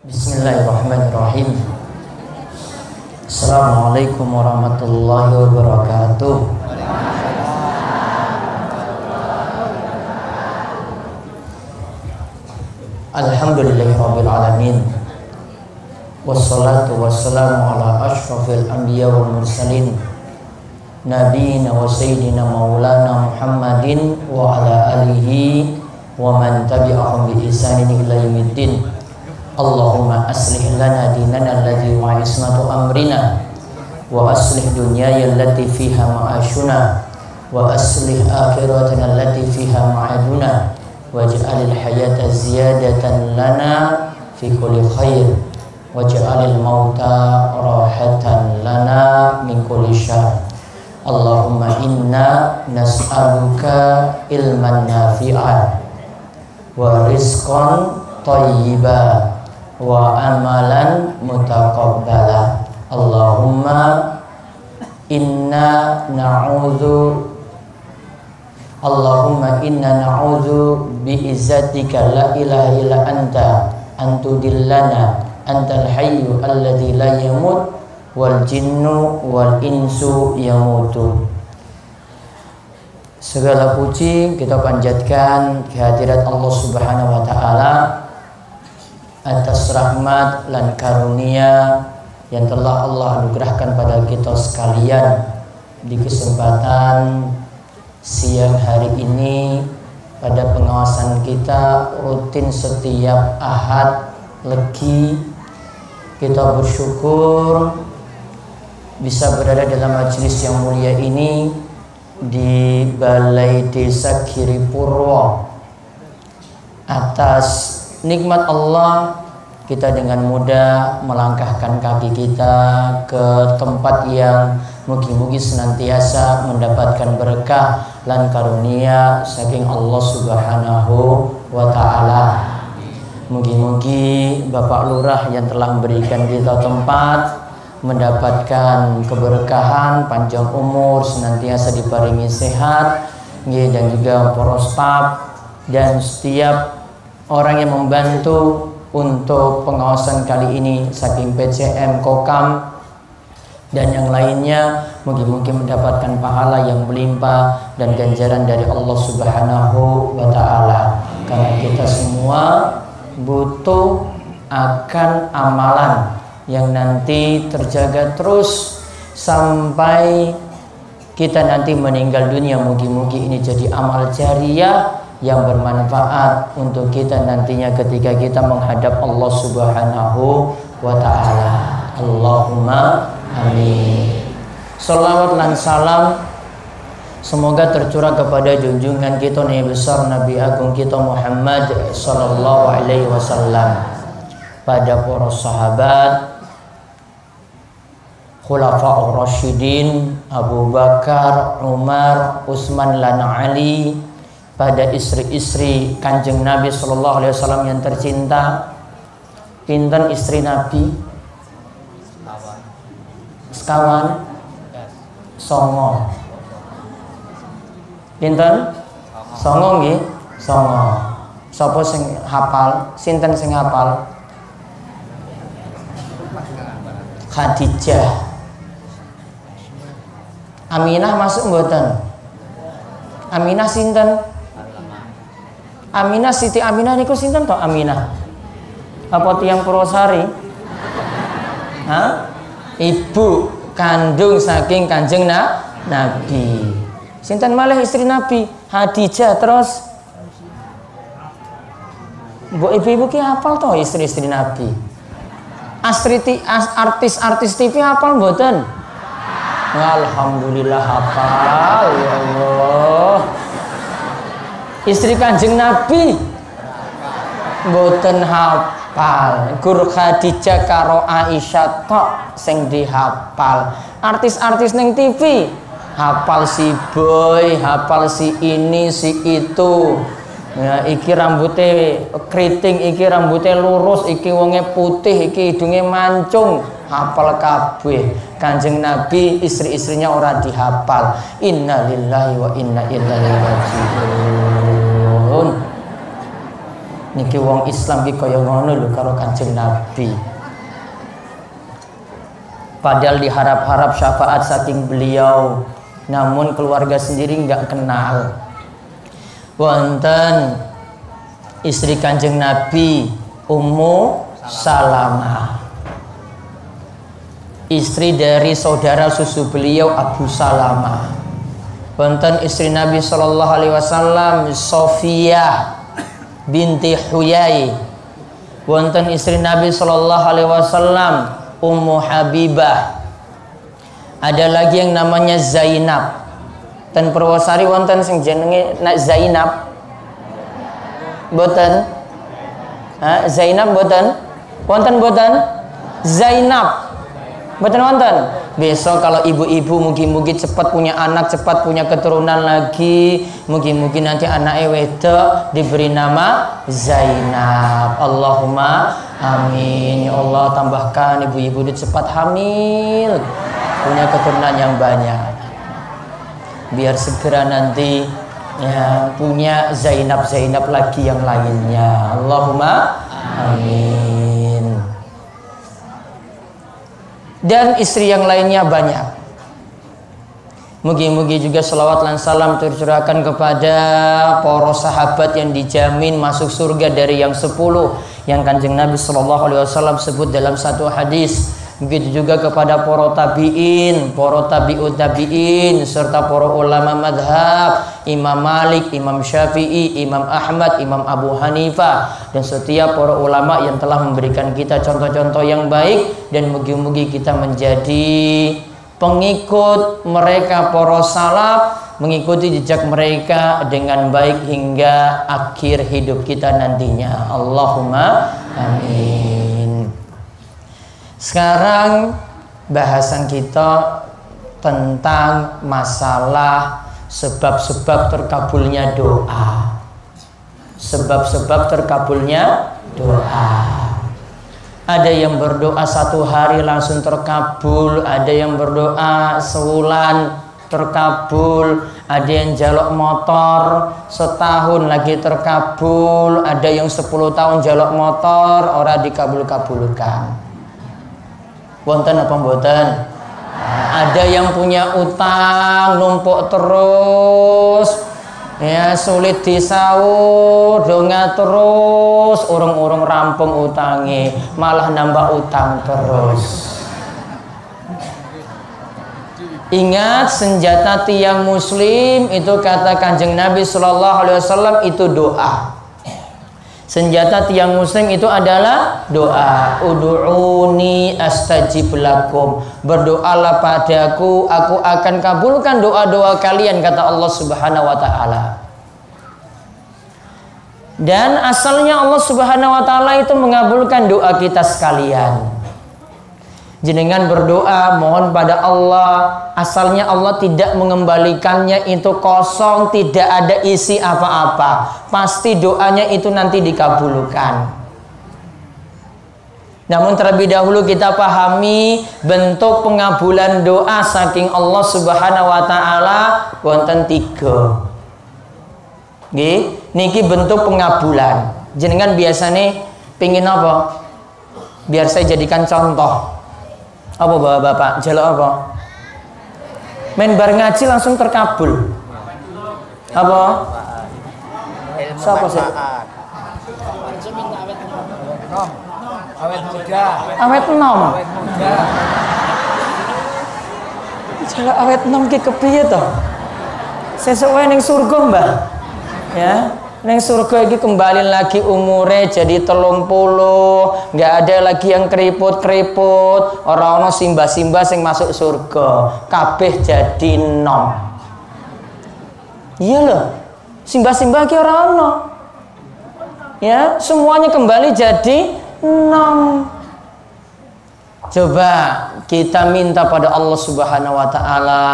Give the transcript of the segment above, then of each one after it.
Bismillahirrahmanirrahim. Assalamualaikum warahmatullahi wabarakatuh. Alhamdulillahirabbil alamin. Wassalatu wassalamu ala asyrafil anbiya wal mursalin nabiyina wa sayyidina maulana Muhammadin wa ala alihi wa man tabi'ahum bi ihsanin ila yaumiddin. Allahumma aslih lana dinana alladhi wa ismatu amrina wa aslih dunyaya allati fiha ma'ashuna wa aslih akhiratana allati fiha ma'aduna waj'alil hayata ziyadatan lana fi kulli khair waj'alil mauta rahatan lana min kulli syarr. Allahumma inna nas'aluka ilman nafi'an wa rizqan thayyiban wa amalan mutaqabbala. Allahumma inna na'udzu bi'izzatika la ilaha illa anta antudillana antal hayyu alladzi la yamut wal jinnu wal insu yamutu. Segala puji kita panjatkan kehadirat Allah Subhanahu wa taala atas rahmat dan karunia yang telah Allah anugerahkan pada kita sekalian di kesempatan siang hari ini. Pada pengawasan kita rutin setiap Ahad Legi, kita bersyukur bisa berada dalam majelis yang mulia ini di Balai Desa Giripurwo. Atas nikmat Allah, kita dengan mudah melangkahkan kaki kita ke tempat yang mugi-mugi senantiasa mendapatkan berkah dan karunia saking Allah Subhanahu wa ta'ala. Mugi-mugi Bapak Lurah yang telah memberikan kita tempat mendapatkan keberkahan, panjang umur, senantiasa diparingi sehat, dan juga para staf dan setiap orang yang membantu untuk pengawasan kali ini saking PCM, Kokam dan yang lainnya. Mungkin mendapatkan pahala yang melimpah dan ganjaran dari Allah Subhanahu wa ta'ala. Karena kita semua butuh akan amalan yang nanti terjaga terus sampai kita nanti meninggal dunia. Mugi-mugi ini jadi amal jariah yang bermanfaat untuk kita nantinya ketika kita menghadap Allah Subhanahu wa ta'ala. Allahumma amin. Salawat dan salam semoga tercurah kepada junjungan kita Nabi besar Nabi agung kita Muhammad sallallahu alaihi wasallam, pada para sahabat, khulafaur rasyidin Abu Bakar, Umar, Utsman lan Ali, pada istri-istri Kanjeng Nabi sallallahu alaihi wasallam yang tercinta. Pinten istri Nabi? Sekawan songo. Pinten? Songo nggih? Songo. Sapa sing hafal? Sinten sing hafal? Khadijah. Aminah masuk mboten? Aminah sinten? Aminah, Siti Aminah niku sinten to Aminah? Apa tiyang Purwosari? Hah? Ibu kandung saking Kanjeng Nabi. Sinten malih istri Nabi? Khadijah. Terus mbok ibu-ibu ki hafal to istri-istri Nabi? Artis-artis TV hafal mboten? Alhamdulillah hafal, ya Allah. Istri Kanjeng Nabi mboten hafal. Gur Khadijah karo Aisyah tok sing dihafal. Artis-artis ning TV hafal si boy, hafal si ini, si itu. Ya, iki rambutnya keriting, iki rambutnya lurus, iki wonge putih, iki hidungnya mancung, hafal kabeh. Kanjeng Nabi istri-istrinya ora dihafal. Inna lillahi wa inna ilaihi raji'un. Niki wong Islam ki kaya ngono lho karo Kanjeng Nabi. Padahal diharap-harap syafaat saking beliau, namun keluarga sendiri nggak kenal. Wonten istri Kanjeng Nabi Ummu Salamah, istri dari saudara susu beliau Abu Salamah. Wonten istri Nabi sallallahu alaihi wasallam Sofiyah binti Huyai. Wonten istri Nabi sallallahu alaihi wasallam Ummu Habibah. Ada lagi yang namanya Zainab. Dan Purwosari wonten sing jenenge Zainab. Boten? Zainab boten? Wonten boten? Zainab. Boten wonten? Besok kalau ibu-ibu mugi-mugi cepat punya anak, cepat punya keturunan lagi. Mugi-mugi nanti anaknya wedok diberi nama Zainab. Allahumma amin. Ya Allah, tambahkan ibu-ibu itu cepat hamil, punya keturunan yang banyak, biar segera nanti ya punya Zainab lagi yang lainnya. Allahumma amin. Dan istri yang lainnya banyak. Mugi-mugi juga selawat dan salam tercurahkan kepada para sahabat yang dijamin masuk surga dari yang 10 yang Kanjeng Nabi sallallahu alaihi wasallam sebut dalam satu hadis. Begitu juga kepada para tabi'in, para tabi'ut tabi'in, serta para ulama madhab, Imam Malik, Imam Syafi'i, Imam Ahmad, Imam Abu Hanifah, dan setiap para ulama yang telah memberikan kita contoh-contoh yang baik. Dan mugi-mugi kita menjadi pengikut mereka para salaf, mengikuti jejak mereka dengan baik hingga akhir hidup kita nantinya. Allahumma amin. Sekarang bahasan kita tentang masalah sebab-sebab terkabulnya doa. Sebab-sebab terkabulnya doa. Ada yang berdoa 1 hari langsung terkabul, ada yang berdoa sebulan terkabul, ada yang jaluk motor setahun lagi terkabul, ada yang 10 tahun jaluk motor ora dikabul-kabulkan. Wonten apa mboten? Ada yang punya utang numpuk terus, ya sulit disaur, donga terus, urung-urung rampung utangi, malah nambah utang terus. Ingat, senjata tiang muslim itu kata Kanjeng Nabi sallallahu alaihi wasallam itu doa. Senjata tiang muslim itu adalah doa. Ud'uni astajib lakum. Berdoalah padaku, aku akan kabulkan doa-doa kalian, kata Allah Subhanahu wa taala. Dan asalnya Allah Subhanahu wa taala itu mengabulkan doa kita sekalian. Jenengan berdoa mohon pada Allah, asalnya Allah tidak mengembalikannya itu kosong, tidak ada isi apa-apa. Pasti doanya itu nanti dikabulkan. Namun terlebih dahulu kita pahami bentuk pengabulan doa saking Allah Subhanahu wa taala wonten 3. Nggih, niki bentuk pengabulan. Jenengan biasanya pingin apa? Biar saya jadikan contoh. Apa bapak-bapak? Jaluk apa? Main bar ngaji langsung terkabul. Apa? Siapa sih? Awet muda. Awet enom. Jaluk awet enom ki kepiye to? Sesuk wae ning surga, Mbah. Ya. Neng surga ini kembali lagi umure jadi 30, nggak ada lagi yang keriput-keriput, orang-orang simba-simba sing masuk surga, kabeh jadi nom. Iya loh, simba-simba ki orang-orang, ya semuanya kembali jadi nom. Coba kita minta pada Allah Subhanahu Wa Taala,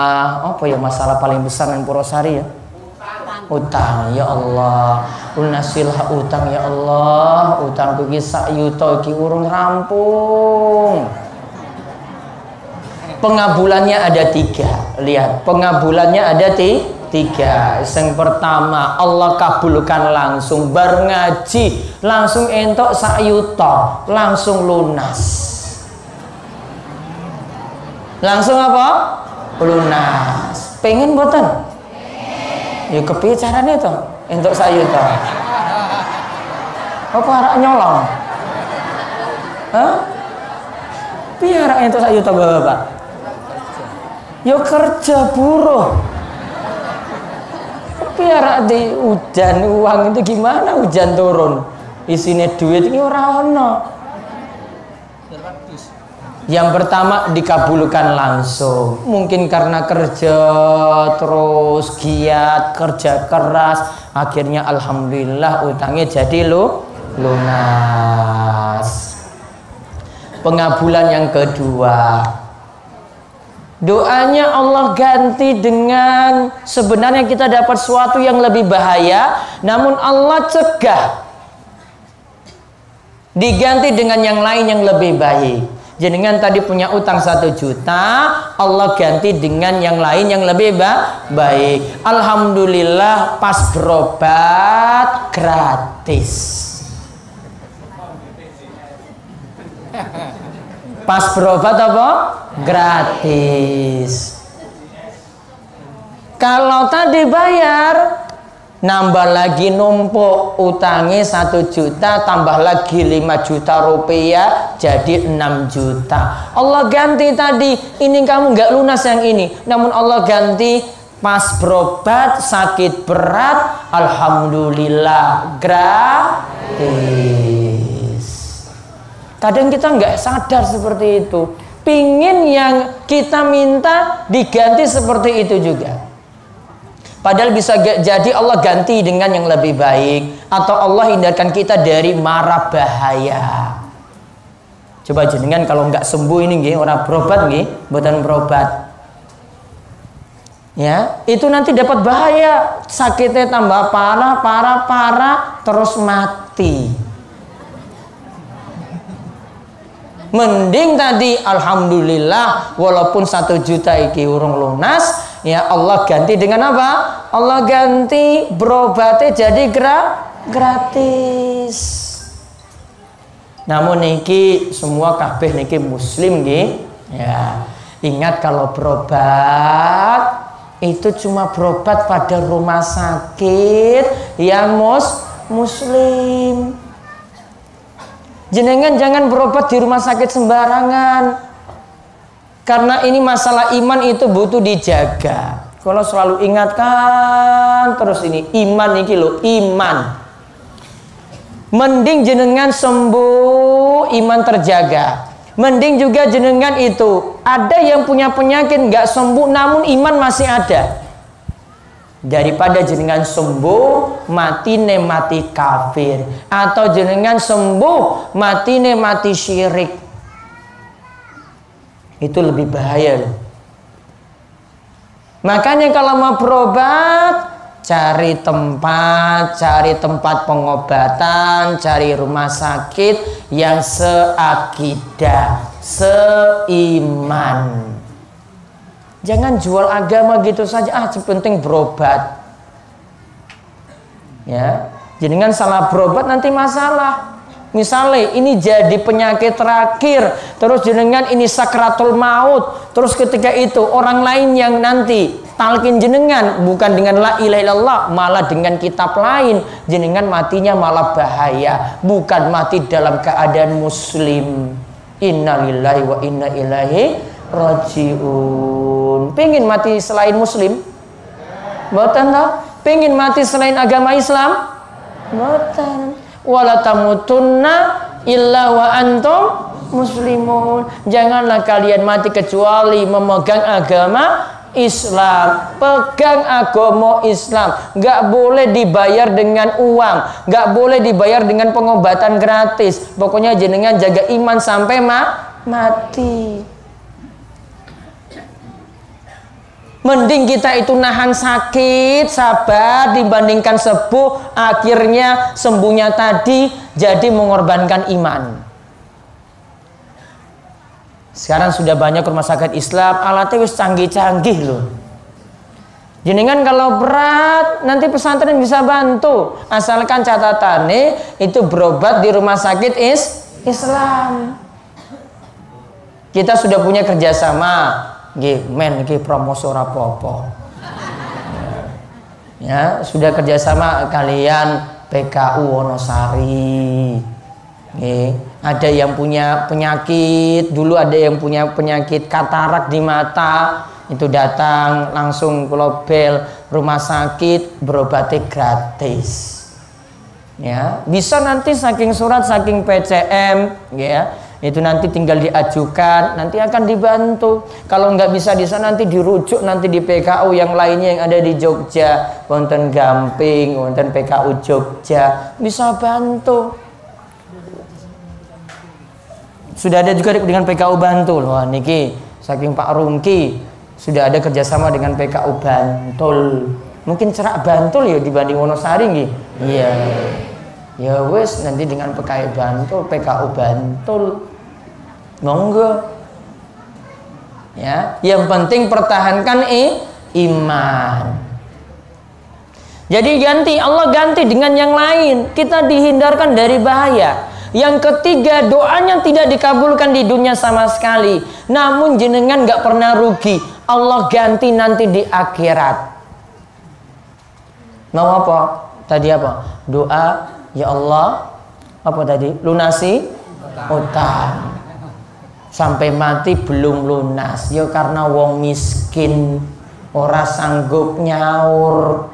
apa ya masalah paling besar yang Purwosari ya? Utang, ya Allah, lunasillah utang, ya Allah, utang iki sak yuta iki urung rampung. Pengabulannya ada 3. Lihat, pengabulannya ada 3. tiga. Yang pertama, Allah kabulkan langsung bar ngaji, langsung entok sayuto, langsung lunas. Langsung apa? Lunas. Pengen boten? Ya kepiye carane to entuk sayuto? Apa arek nyolong? Hah? Piye arek entuk sayuto Bapak? Yo kerja buruh. Piara di hujan uang itu gimana hujan turun isinya duit ini ora ono. Yang pertama dikabulkan langsung, mungkin karena kerja terus giat, kerja keras, akhirnya alhamdulillah utangnya jadi lunas. Pengabulan yang kedua, doanya Allah ganti dengan, sebenarnya kita dapat sesuatu yang lebih bahaya, namun Allah cegah, diganti dengan yang lain yang lebih baik. Jenengan tadi punya utang 1 juta, Allah ganti dengan yang lain yang lebih baik. Alhamdulillah pas berobat gratis. Pas berobat apa? Gratis. Kalau tadi bayar, nambah lagi numpuk utangnya 1 juta, tambah lagi 5 juta rupiah, jadi 6 juta. Allah ganti tadi, ini kamu nggak lunas yang ini, namun Allah ganti pas berobat sakit berat, alhamdulillah gratis. Kadang kita nggak sadar seperti itu. Pingin yang kita minta diganti seperti itu juga. Padahal bisa jadi Allah ganti dengan yang lebih baik, atau Allah hindarkan kita dari mara bahaya. Coba jenengan kalau nggak sembuh ini nggih, orang berobat nggih, mboten berobat. Ya, itu nanti dapat bahaya, sakitnya tambah parah, terus mati. Mending tadi alhamdulillah walaupun 1 juta iki urung lunas, ya Allah ganti dengan apa? Allah ganti berobatnya jadi gratis. Namun niki semua kabeh niki muslim nggih. Ya, ingat kalau berobat itu cuma berobat pada rumah sakit yang muslim. Jenengan jangan berobat di rumah sakit sembarangan. Karena ini masalah iman itu butuh dijaga. Kalau selalu ingatkan terus ini iman ini loh, iman. Mending jenengan sembuh, iman terjaga. Mending juga jenengan itu ada yang punya penyakit nggak sembuh namun iman masih ada. Daripada jenengan sembuh mati kafir, atau jenengan sembuh mati syirik. Itu lebih bahaya loh. Makanya kalau mau berobat, cari tempat pengobatan, cari rumah sakit yang seakidah, seiman. Jangan jual agama gitu saja, penting berobat. Ya, jenengan salah berobat nanti masalah. Misalnya ini jadi penyakit terakhir, terus jenengan ini sakratul maut, terus ketika itu orang lain yang nanti talkin jenengan bukan dengan la ilaha illallah, malah dengan kitab lain, jenengan matinya malah bahaya, bukan mati dalam keadaan muslim. Innalillahi wa inna ilaihi rajiun. Pengen mati selain muslim? Mboten toh? Pengen mati selain agama Islam? Mboten. Wala tamutunna illa wa antum muslimun. Janganlah kalian mati kecuali memegang agama Islam. Pegang agama Islam. Gak boleh dibayar dengan uang, gak boleh dibayar dengan pengobatan gratis. Pokoknya jenengan jaga iman sampai mati. Mending kita itu nahan sakit, sabar dibandingkan sembuh, akhirnya sembuhnya tadi jadi mengorbankan iman. Sekarang sudah banyak rumah sakit Islam, alatnya wis canggih-canggih loh. Jenengan kalau berat nanti pesantren bisa bantu, asalkan catatannya itu berobat di rumah sakit Islam. Kita sudah punya kerjasama, men, promosi rapopo. Ya, sudah kerjasama kalian PKU Wonosari. Ada yang punya penyakit, dulu ada yang punya penyakit katarak di mata. Itu datang langsung global rumah sakit, berobatnya gratis. Ya, bisa nanti saking surat, saking PCM, ya, itu nanti tinggal diajukan, nanti akan dibantu. Kalau nggak bisa di sana nanti dirujuk nanti di PKU yang lainnya yang ada di Jogja, wonten Gamping, wonten PKU Jogja, bisa bantu. Sudah ada juga dengan PKU Bantul. Wah, niki saking Pak Rungki sudah ada kerjasama dengan PKU Bantul. Mungkin cerak Bantul ya dibanding Wonosari nggih. Iya. Ya wes nanti dengan PKU Bantul, PKU Bantul. Monggo. Ya, yang penting pertahankan iman. Jadi Allah ganti dengan yang lain. Kita dihindarkan dari bahaya. Yang ketiga, doanya tidak dikabulkan di dunia sama sekali. Namun jenengan gak pernah rugi. Allah ganti nanti di akhirat. Mau apa? Tadi apa? Doa, ya Allah, apa tadi? Lunasi utang. Sampai mati belum lunas. Ya karena wong miskin, ora sanggup nyaur.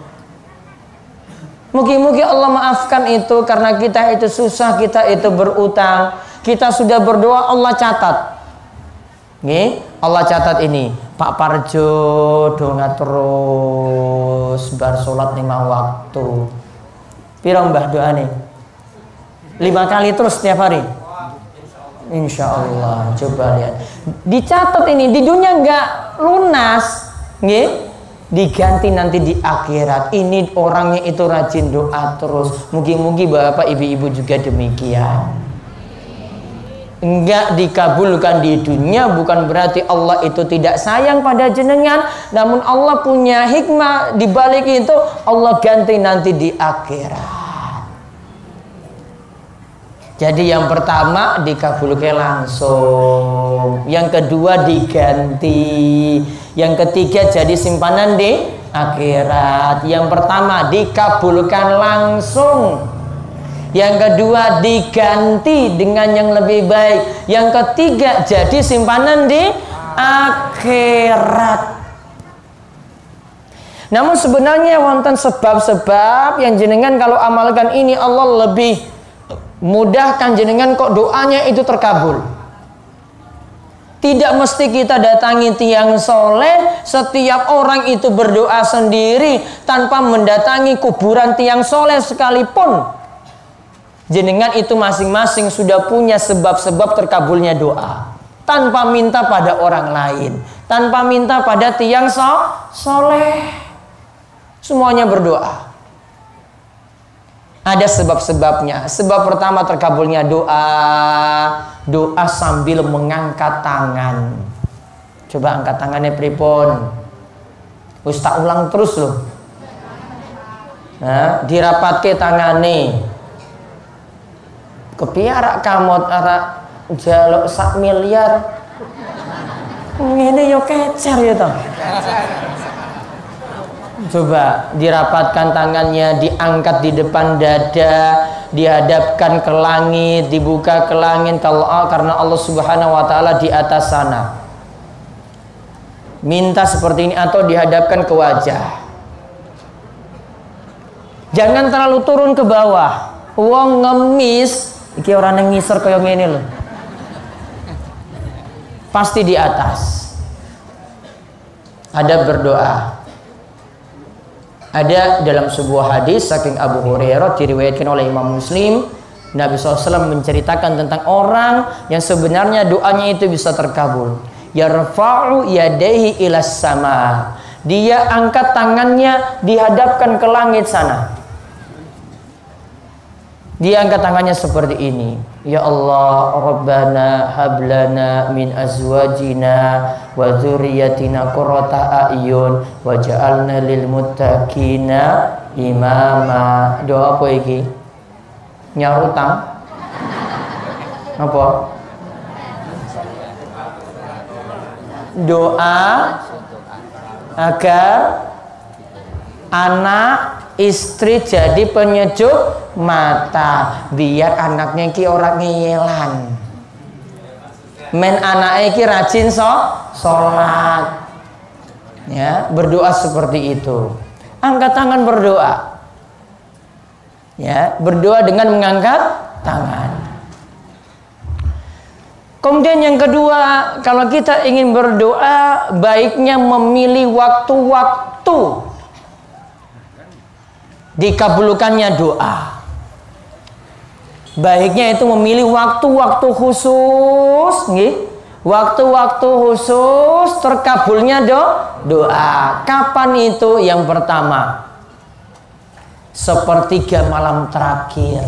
Mugi-mugi Allah maafkan itu karena kita itu susah, kita itu berutang. Kita sudah berdoa, Allah catat. Nih, Allah catat ini. Pak Parjo donga terus bar salat 5 waktu. Piro mbah doa nih? 5 kali terus setiap hari. Insya Allah. Coba lihat. Dicatat ini di dunia nggak lunas, nih. Diganti nanti di akhirat. Ini orangnya itu rajin doa terus. Mugi-mugi bapak ibu-ibu juga demikian. Enggak dikabulkan di dunia bukan berarti Allah itu tidak sayang pada jenengan, namun Allah punya hikmah di balik itu. Allah ganti nanti di akhirat. Jadi yang pertama dikabulkan langsung, yang kedua diganti, yang ketiga jadi simpanan di akhirat. Yang pertama dikabulkan langsung, yang kedua diganti dengan yang lebih baik, yang ketiga jadi simpanan di akhirat. Namun sebenarnya wonten sebab-sebab yang jenengan kalau amalkan ini Allah lebih mudahkan jenengan kok doanya itu terkabul. Tidak mesti kita datangi tiang soleh. Setiap orang itu berdoa sendiri tanpa mendatangi kuburan tiang soleh sekalipun. Jenengan itu masing-masing sudah punya sebab-sebab terkabulnya doa. Tanpa minta pada orang lain, tanpa minta pada tiang soleh. Semuanya berdoa. Ada sebab-sebabnya. Sebab pertama terkabulnya doa, doa sambil mengangkat tangan. Coba angkat tangannya pripun. Wis tak ulang terus loh. Nah, dirapatke tangane. Kepiarak kamot arak jaluk 1 miliar. Ngene yo kecer ya toh. Coba dirapatkan tangannya, diangkat di depan dada, dihadapkan ke langit, dibuka ke langit karena Allah Subhanahu wa taala di atas sana. Minta seperti ini atau dihadapkan ke wajah. Jangan terlalu turun ke bawah. Wong ngemis iki ora nang ngisor kaya ngene lho. Pasti di atas. Ada berdoa. Ada dalam sebuah hadis saking Abu Hurairah diriwayatkan oleh Imam Muslim, Nabi SAW menceritakan tentang orang yang sebenarnya doanya itu bisa terkabul. Yarfa'u yadaihi ilas sama. Dia angkat tangannya dihadapkan ke langit sana. Dia angkat tangannya seperti ini. Ya Allah, Rabbana hablana min azwajina wa dzurriyyatina qurrata a'yun waj'alna lil muttaqina imama. Doa apa iki? Nyaur utang? Apa? Doa agar anak istri jadi penyejuk mata, biar anaknya ki orang ngeyelan, men anaknya ki rajin sholat, ya, berdoa seperti itu. Angkat tangan berdoa, ya, berdoa dengan mengangkat tangan. Kemudian yang kedua, kalau kita ingin berdoa, baiknya memilih waktu-waktu dikabulkannya doa. Baiknya itu memilih waktu-waktu khusus, waktu-waktu khusus terkabulnya doa. Kapan itu? Yang pertama, sepertiga malam terakhir.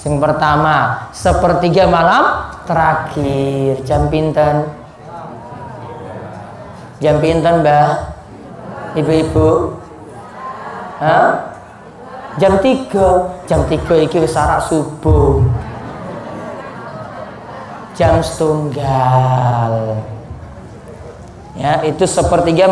Yang pertama, sepertiga malam terakhir. Jam pinten? Jam pinten, Mbak? Ibu-ibu? Hah? Jam 3. Jam 3 iki wis arak subuh. Jam setunggal. Ya, itu sepertiga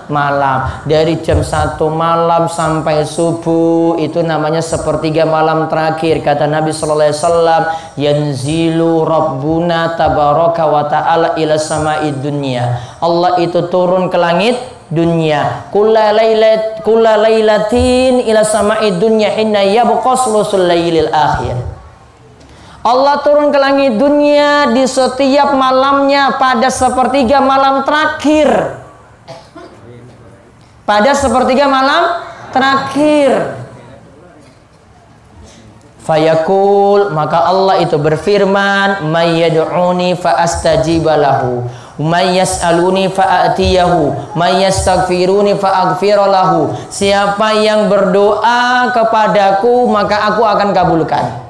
malam. Dari jam 1 malam sampai subuh itu namanya sepertiga malam terakhir. Kata Nabi sallallahu alaihi wasallam, yanzilu rabbuna tabaraka wa ta'ala ila sama'id dunya. Allah itu turun ke langit dunia. Kulla lailatin ila sama'id dunya inna yabqa sulusul lailil akhir. Allah turun ke langit dunia di setiap malamnya pada sepertiga malam terakhir. Pada sepertiga malam terakhir. Fayaqul, maka Allah itu berfirman, may yad'uni fa astajiba lahu, may yas'aluni fa atiyahu, may yastaghfiruni fa aghfir lahu. Siapa yang berdoa kepadaku maka aku akan kabulkan.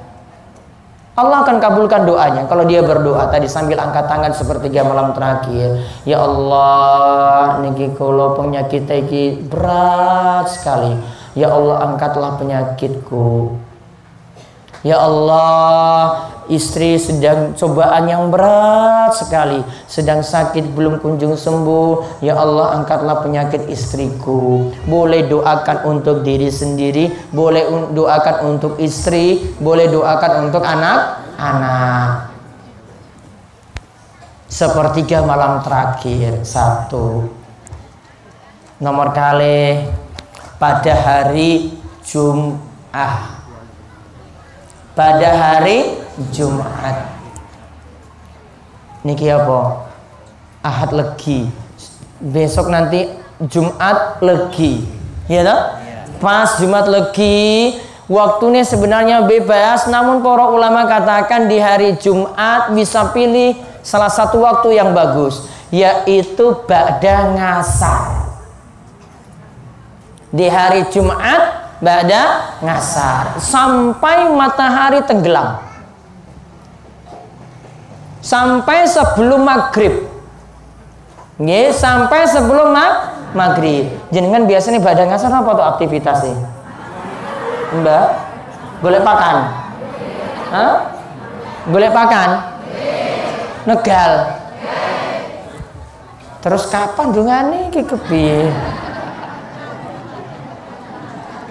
Allah akan kabulkan doanya kalau dia berdoa tadi sambil angkat tangan sepertiga malam terakhir. Ya Allah, niki kula penyakit iki berat sekali. Ya Allah, angkatlah penyakitku. Ya Allah, istri sedang cobaan yang berat sekali, sedang sakit belum kunjung sembuh. Ya Allah, angkatlah penyakit istriku. Boleh doakan untuk diri sendiri, boleh doakan untuk istri, boleh doakan untuk anak-anak. Sepertiga malam terakhir. 1. Nomor kali pada hari Jumat. Pada hari Jumat. Niki apa? Ahad Legi. Besok nanti Jumat Legi. Ya toh? Pas Jumat Legi, waktunya sebenarnya bebas, namun para ulama katakan di hari Jumat bisa pilih salah satu waktu yang bagus, yaitu ba'da ngasar. Di hari Jumat ba'da ngasar sampai matahari tenggelam, sampai sebelum maghrib. Nggih, sampai sebelum maghrib. Jenengan biasanya ba'da ngasar apa tuh aktivitasnya? Mbak, golek pakan? Hah? Golek pakan? Negal? Terus kapan dungane iki kepiye?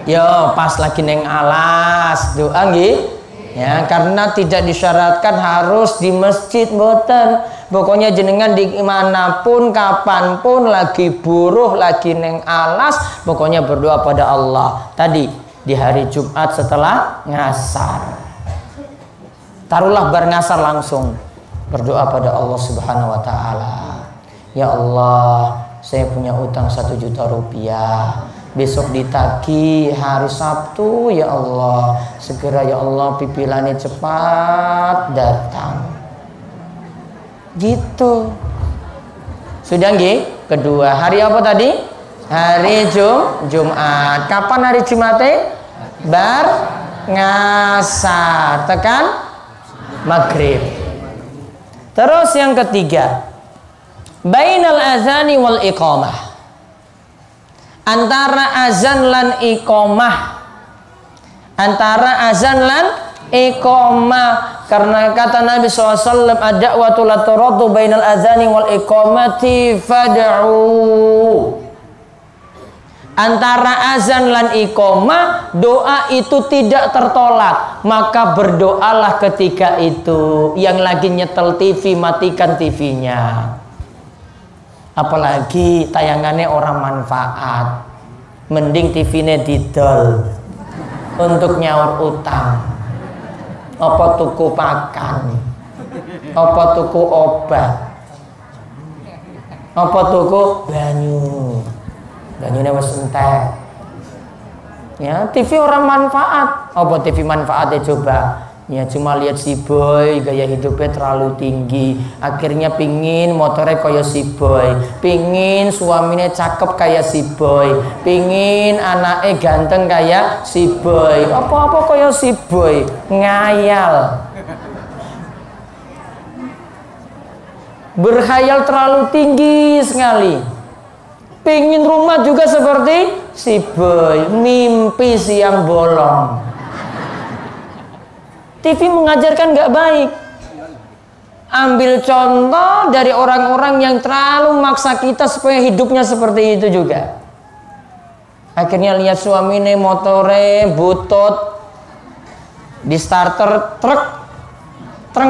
Yo, pas lagi neng alas doa nggih. Ya, karena tidak disyaratkan harus di masjid, mboten. Pokoknya jenengan di manapun, kapanpun, lagi buruh, lagi neng alas, pokoknya berdoa pada Allah. Tadi di hari Jumat setelah ngasar. Taruhlah bar ngasar langsung berdoa pada Allah Subhanahu wa taala. Ya Allah, saya punya utang 1 juta rupiah. Besok ditagih hari Sabtu, ya Allah. Segera ya Allah, pipilannya cepat datang. Gitu. Sudah nggih? Kedua, hari apa tadi? Hari Jumat. Kapan hari Jumatnya? Bar ngasar, tekan maghrib. Terus yang ketiga, bainal azani wal iqamah, antara azan lan iqamah, antara azan lan iqamah, karena kata Nabi SAW, ad-da'watu la turaddu bainal azani wal iqamati fad'u. Antara azan lan iqamah, doa itu tidak tertolak, maka berdoalah ketika itu. Yang lagi nyetel TV, matikan TV-nya. Apalagi tayangannya orang manfaat, mending TV-nya didol untuk nyaur utang. Apa tuku pakan, apa tuku obat, apa tuku banyu, banyunya wis entek. Ya, TV orang manfaat. Apa TV manfaatnya coba? Ya cuma lihat si boy gaya hidupnya terlalu tinggi, akhirnya pingin motornya kayak si boy, pingin suaminya cakep kayak si boy, pingin anaknya ganteng kayak si boy, apa-apa kayak si boy, ngayal, berkhayal terlalu tinggi sekali, pingin rumah juga seperti si boy, mimpi siang bolong. TV mengajarkan nggak baik. Ambil contoh dari orang-orang yang terlalu maksa kita supaya hidupnya seperti itu juga. Akhirnya lihat suaminya motore butut di starter truk, terang.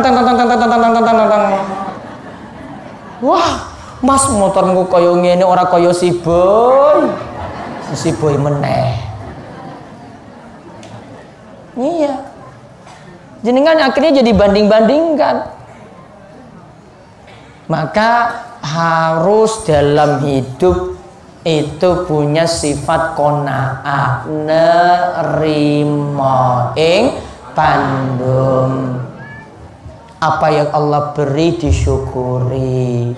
Wah, mas motormu koyo ngene ora koyo si boy meneh. Iya. Jenengan akhirnya jadi banding-bandingkan. Maka harus dalam hidup itu punya sifat qanaah, nerima ing pandum. Apa yang Allah beri disyukuri.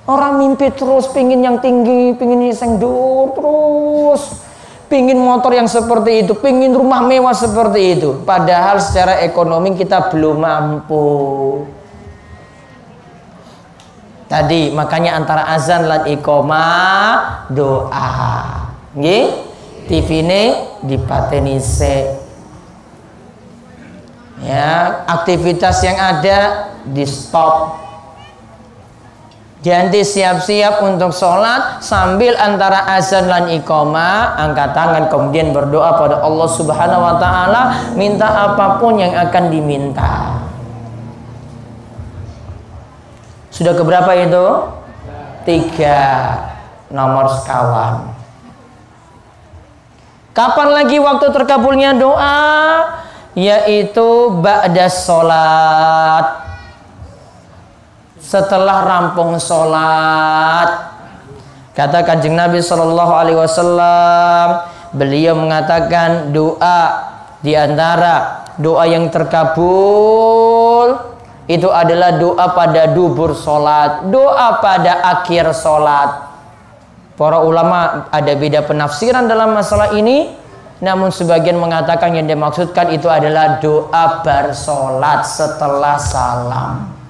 Orang mimpi terus pingin yang tinggi, pingin yang dur terus. Pingin motor yang seperti itu, pingin rumah mewah seperti itu. Padahal secara ekonomi kita belum mampu. Tadi makanya antara azan lan iqamah doa. Nggih? TV ini dipateni se. Ya, aktivitas yang ada di stop. Ganti siap-siap untuk sholat sambil antara azan dan iqamah, angkat tangan kemudian berdoa pada Allah Subhanahu wa taala, minta apapun yang akan diminta. Sudah keberapa itu? 3. Nomor sekawan. Kapan lagi waktu terkabulnya doa? Yaitu ba'da sholat. Setelah rampung sholat. Kata Kanjeng Nabi Sallallahu Alaihi Wasallam, beliau mengatakan doa di antara doa yang terkabul itu adalah doa pada dubur sholat, doa pada akhir sholat. Para ulama ada beda penafsiran dalam masalah ini, namun sebagian mengatakan yang dimaksudkan itu adalah doa bar sholat setelah salam.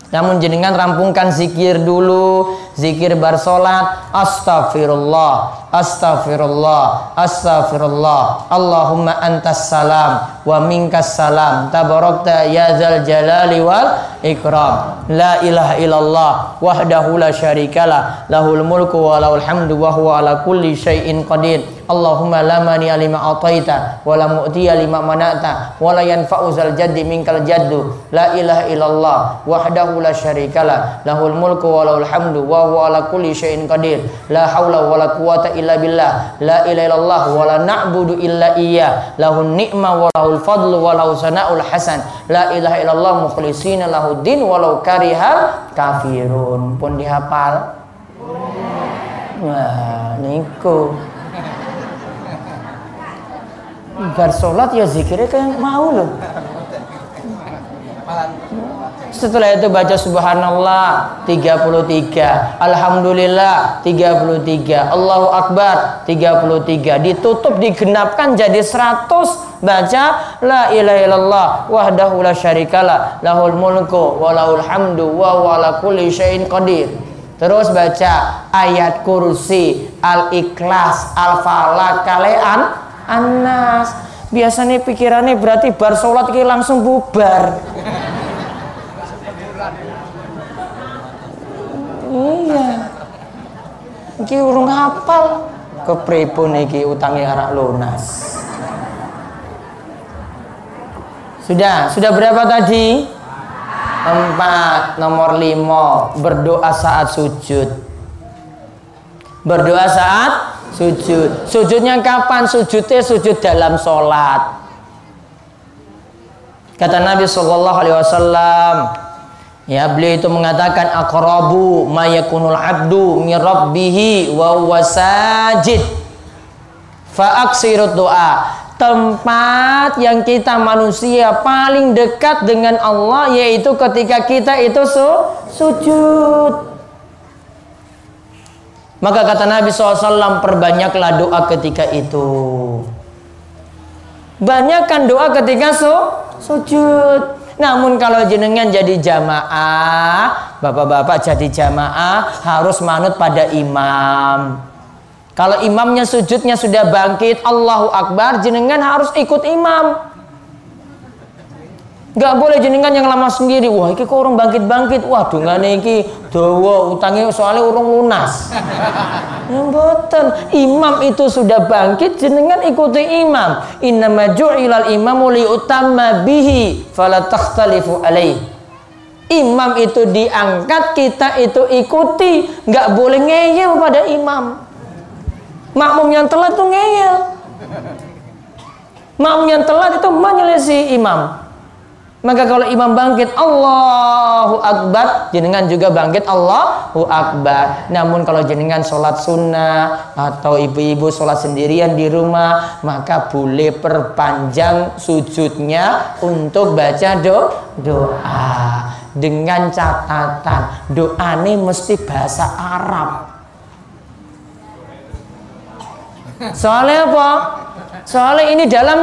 Namun jenengan rampungkan zikir dulu, zikir bar salat, astaghfirullah, astaghfirullah, astaghfirullah, Allahumma antas salam wa minkas salam, tabarakta ya dzal jalali wal ikram, la ilaha illallah wahdahu la syarikalah, lahul mulku wa lahul hamdu wa huwa ala kulli syai'in qadir. Allahumma la mani lima ataita wa la mu'tiya lima mana'ta wa la yanfa'u zal jaddi minkal jaddu, la ilaha illallah wahdahu la syarikalah, lahul mulku wa lahul hamdu wa huwa ala kulli syai'in qadir, la haula wa la quwata illa billah, la ilaha illallah wa la na'budu illa iyyah, lahun ni'ma wa lahul fadlu wa lahu sana'ul hasan, la ilaha illallah mukhlishina lahuddin walau karihal kafirun. Pun dihafal? Wah, niku bar sholat ya zikirnya kayak mau loh. Setelah itu baca subhanallah 33, alhamdulillah 33, Allahu akbar 33, ditutup digenapkan jadi 100. Baca la ilaha illallah wahdahu la syarikalah lahul mulku wa lahul hamdu wa huwa ala kulli syai'in qadir. Terus baca ayat kursi, al-ikhlas, al-falaq, kalean an-nas. Biasanya pikirannya berarti bar salat ki langsung bubar. Iya. Iki urung hafal kepripun iki utange arek lunas. Sudah berapa tadi? 4. Nomor 5, berdoa saat sujud. Berdoa saat sujud. Sujudnya kapan? Sujudnya sujud dalam sholat. Kata Nabi sallallahu alaihi wasallam, ya, beliau itu mengatakan aqrabu ma yakunul abdu min rabbih wa huwa sajid fa aksirud doa. Tempat yang kita manusia paling dekat dengan Allah yaitu ketika kita itu sujud. Maka kata Nabi SAW, perbanyaklah doa ketika itu. Banyakkan doa ketika sujud. Namun kalau jenengan jadi jamaah, bapak-bapak jadi jamaah harus manut pada imam. Kalau imamnya sujudnya sudah bangkit, Allahu Akbar, jenengan harus ikut imam. Gak boleh jenengan yang lama sendiri. Wah, iki kok orang bangkit-bangkit. Wah, dungane iki dawa, utangnya soalnya orang lunas. Yang boten, imam itu sudah bangkit, jenengan ikuti imam. Innama ju'ilal imamu liutamma bihi fala takhtalifu alaih. Imam itu diangkat, kita itu ikuti. Gak boleh ngeyel pada imam. Makmum yang telat itu ngeyel. Makmum yang telat itu menyelisih imam. Maka kalau imam bangkit Allahu Akbar, jenengan juga bangkit Allahu Akbar. Namun kalau jenengan sholat sunnah atau ibu-ibu sholat sendirian di rumah, maka boleh perpanjang sujudnya untuk baca doa. Dengan catatan doa ini mesti bahasa Arab. Soalnya apa? Soalnya ini dalam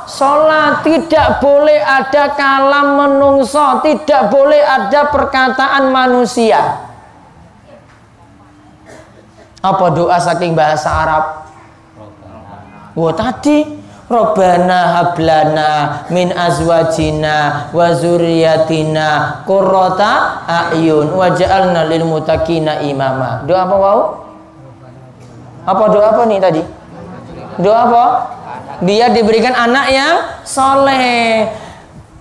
sholat tidak boleh ada kalam menungso, tidak boleh ada perkataan manusia. Apa doa saking bahasa Arab? Wah, tadi Rabbana hablana min azwajina wa zurriyatina qurrata a'yun waj'alna lil muttaqina imama. Doa apa wau? Apa doa apa nih tadi? Doa apa? Biar diberikan anak yang soleh.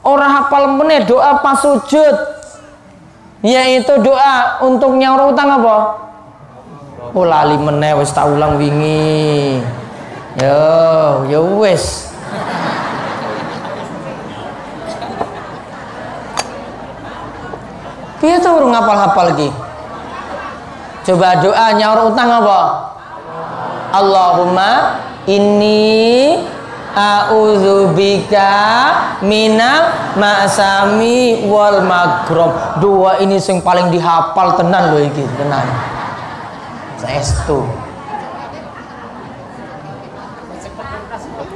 Orang hafal meneh doa pas sujud, yaitu doa untuk nyaur utang apa? Oh, lali meneh wis tak ulang wingi. Yo wis. Piye to urung hafal-hafal iki? Coba doa nyaur utang apa? Allahumma inni a'udzubika minal ma'sami wal maghrib. Doa ini yang paling dihafal tenan loh iki, tenan. Saestu.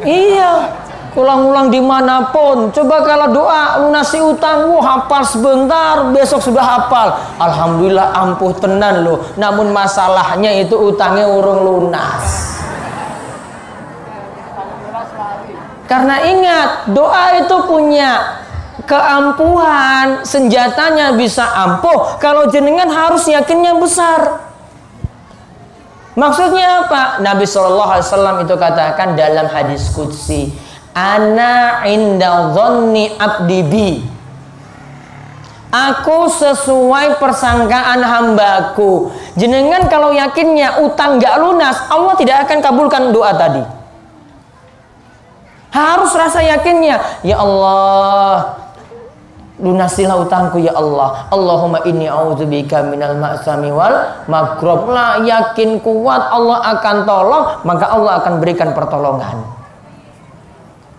Iya, ulang-ulang dimanapun. Coba kalau doa lunasi utang, hafal sebentar, besok sudah hafal. Alhamdulillah ampuh tenan loh. Namun masalahnya itu utangnya urung lunas. Karena ingat, doa itu punya keampuhan, senjatanya bisa ampuh. Kalau jenengan harus yakinnya besar. Maksudnya apa? Nabi SAW itu katakan dalam hadis qudsi, ana inda dhanni abdi bi. Aku sesuai persangkaan hambaku. Jenengan kalau yakinnya utang gak lunas, Allah tidak akan kabulkan doa tadi. Harus rasa yakinnya, ya Allah, lunasilah utangku ya Allah. Allahumma inni a'udzubika minal ma'sami wal maghrib. Lah yakin kuat Allah akan tolong, maka Allah akan berikan pertolongan.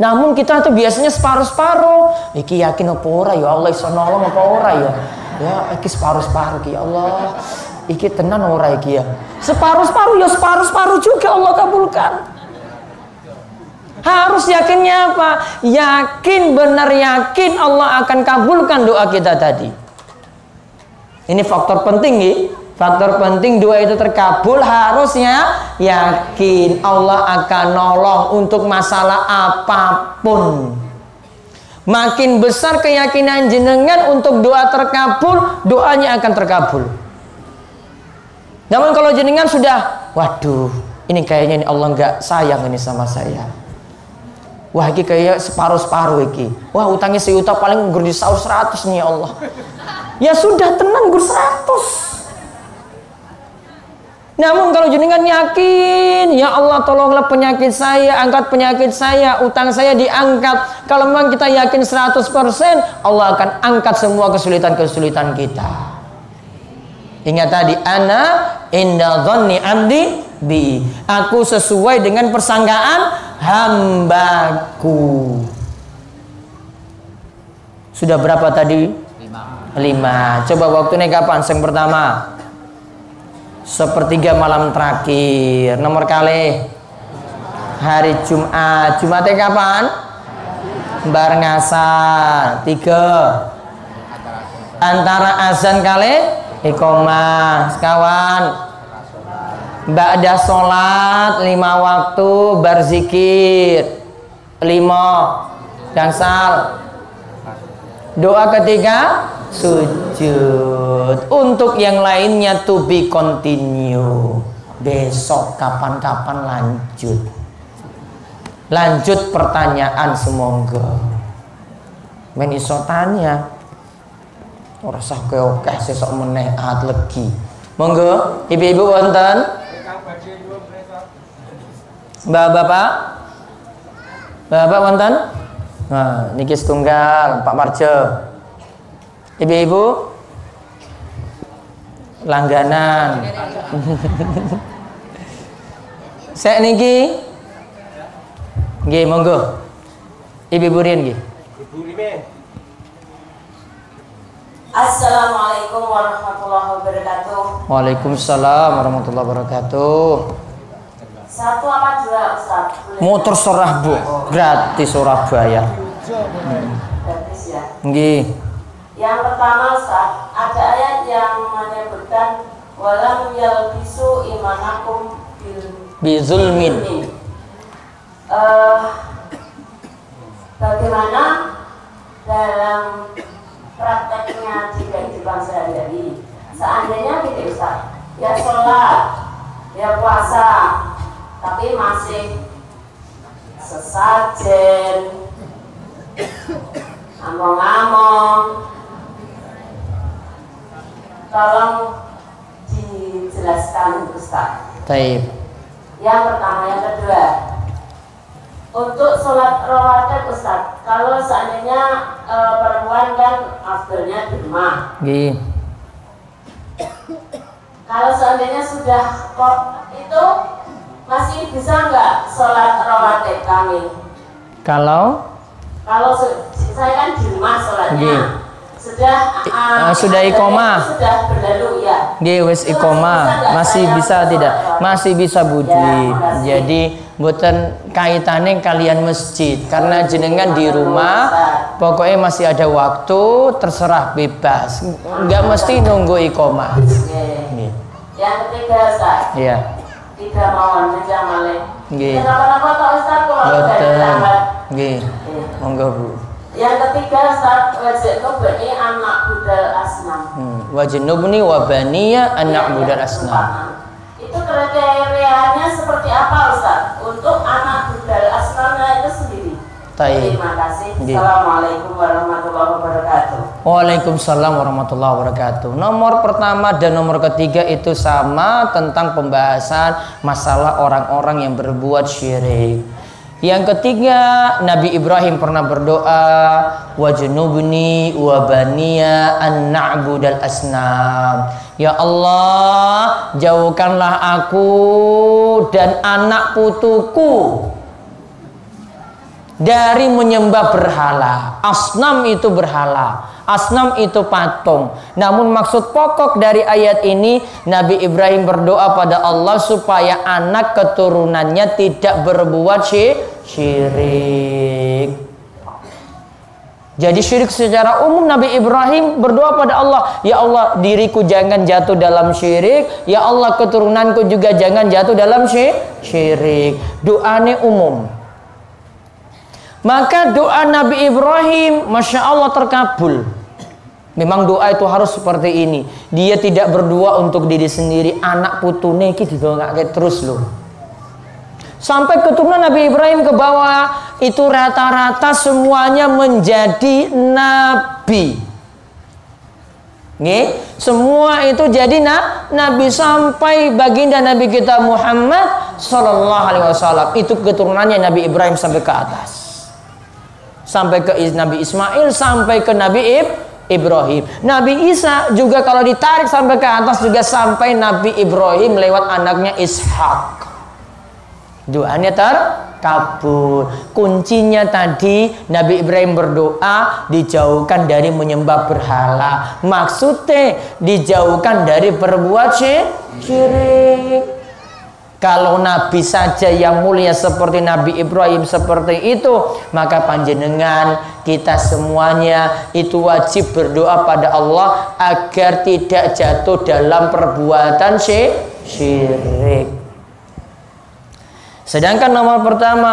Namun kita tuh biasanya separuh-separuh. Iki yakin apa ora ya Allah iso nolong apa ora ya? Ya iki separuh-separuh ki ya Allah. Iki tenan ora iki ya. Separuh-separuh ya separuh-separuh juga Allah kabulkan. Harus yakinnya apa? Yakin, benar yakin Allah akan kabulkan doa kita tadi. Ini faktor penting ya. Faktor penting doa itu terkabul harusnya yakin Allah akan nolong untuk masalah apapun. Makin besar keyakinan jenengan untuk doa terkabul, doanya akan terkabul. Namun kalau jenengan sudah, waduh, ini kayaknya ini Allah nggak sayang ini sama saya. Wah, ini kayak separuh-separuh iki. Wah, utangnya sejuta paling gur disaur 100 nih ya Allah. Ya sudah, tenang gur 100. Namun kalau jenengan yakin, ya Allah tolonglah penyakit saya, angkat penyakit saya, utang saya diangkat. Kalau memang kita yakin 100%, Allah akan angkat semua kesulitan-kesulitan kita. Ingat tadi, ana inda dhanni abdi bi. Aku sesuai dengan persangkaan hambaku. Sudah berapa tadi? 5. Coba waktunya kapan? Yang pertama, sepertiga malam terakhir. Nomor kali hari Jumat. Jumatnya kapan? Bareng asar. 3. Antara azan kali iqomah. Sekawan ba'da sholat 5 waktu berzikir 5 gangsal. Doa ketiga sujud. Untuk yang lainnya to be continue. Besok kapan-kapan lanjut pertanyaan semoga men iso tanya ora sah oke sesok meneh at legi. Monggo ibu-ibu wonten. Bapak-bapak wonten. Nah, niki setunggal Pak Marjo. Ibu-ibu langganan. Sek niki nggih monggo. Ibu-ibu riyen nggih. Ibu Rime. Assalamualaikum warahmatullahi wabarakatuh. Waalaikumsalam warahmatullahi wabarakatuh. 1 apa 2 Ustaz? Motor serah Bu, gratis ora bayar. Gratis ya. Nggih. Yang pertama Ustaz, ada ayat yang menyebutkan walam yalbisu imanakum bizulmin. Bagaimana dalam prakteknya di kehidupan sehari-hari? Seandainya gitu Ustaz, ya sholat, ya puasa, tapi masih sesajen, ngomong-ngomong, tolong dijelaskan Ustaz. Taib. Yang pertama, yang kedua, untuk sholat rawatib Ustaz, kalau seandainya perempuan kan afdalnya di rumah. Nggih. Kalau seandainya sudah kok itu masih bisa nggak sholat rawatib kami? Kalau saya kan di rumah sholatnya. Nggih. Sudah iqomah. Sudah berlalu ya. Nggih wis iqomah. Masih bisa tidak? Masih bisa Bu Dwi. Jadi mboten kaitane kalian masjid karena jenengan di rumah pokoknya masih ada waktu, terserah bebas. Enggak mesti nunggu iqomah. Nggih. Yang ketiga Ustaz. Iya. Tidak mau menjamale. Nggih. Kenapa toh Ustaz kalau Mboten. lambat? Nggih. Monggo Bu. Yang ketiga Ustaz, wajibku bani anak budal asnam. Wajibnubni wa baniya anak budal asnam. Itu kriterianya seperti apa Ustaz untuk anak budal asnamnya itu sendiri? Taib. Terima kasih. Assalamualaikum warahmatullahi wabarakatuh. Waalaikumsalam warahmatullahi wabarakatuh. Nomor pertama dan nomor ketiga itu sama tentang pembahasan masalah orang-orang yang berbuat syirik. Yang ketiga, Nabi Ibrahim pernah berdoa, wajnubni wa baniya an na'budal asnam. Ya Allah, jauhkanlah aku dan anak putuku dari menyembah berhala. Asnam itu berhala, asnam itu patung. Namun maksud pokok dari ayat ini, Nabi Ibrahim berdoa pada Allah supaya anak keturunannya tidak berbuat syirik. Jadi syirik secara umum, Nabi Ibrahim berdoa pada Allah, ya Allah, diriku jangan jatuh dalam syirik, ya Allah, keturunanku juga jangan jatuh dalam syirik. Doanya umum. Maka doa Nabi Ibrahim, Masya Allah, terkabul. Memang doa itu harus seperti ini. Dia tidak berdoa untuk diri sendiri, anak putune iki didongake terus loh. Sampai keturunan Nabi Ibrahim ke bawah itu rata-rata semuanya menjadi nabi. Nih, semua itu jadi nabi sampai baginda Nabi kita Muhammad sallallahu alaihi wasallam. Itu keturunannya Nabi Ibrahim sampai ke atas. Sampai ke Nabi Ismail, sampai ke Nabi Ibrahim. Nabi Isa juga kalau ditarik sampai ke atas juga sampai Nabi Ibrahim lewat anaknya Ishak. Doanya terkabul. Kuncinya tadi Nabi Ibrahim berdoa dijauhkan dari menyembah berhala. Maksudnya dijauhkan dari berbuat syirik. Kalau Nabi saja yang mulia seperti Nabi Ibrahim seperti itu, maka panjenengan kita semuanya itu wajib berdoa pada Allah agar tidak jatuh dalam perbuatan syirik. Sedangkan nomor pertama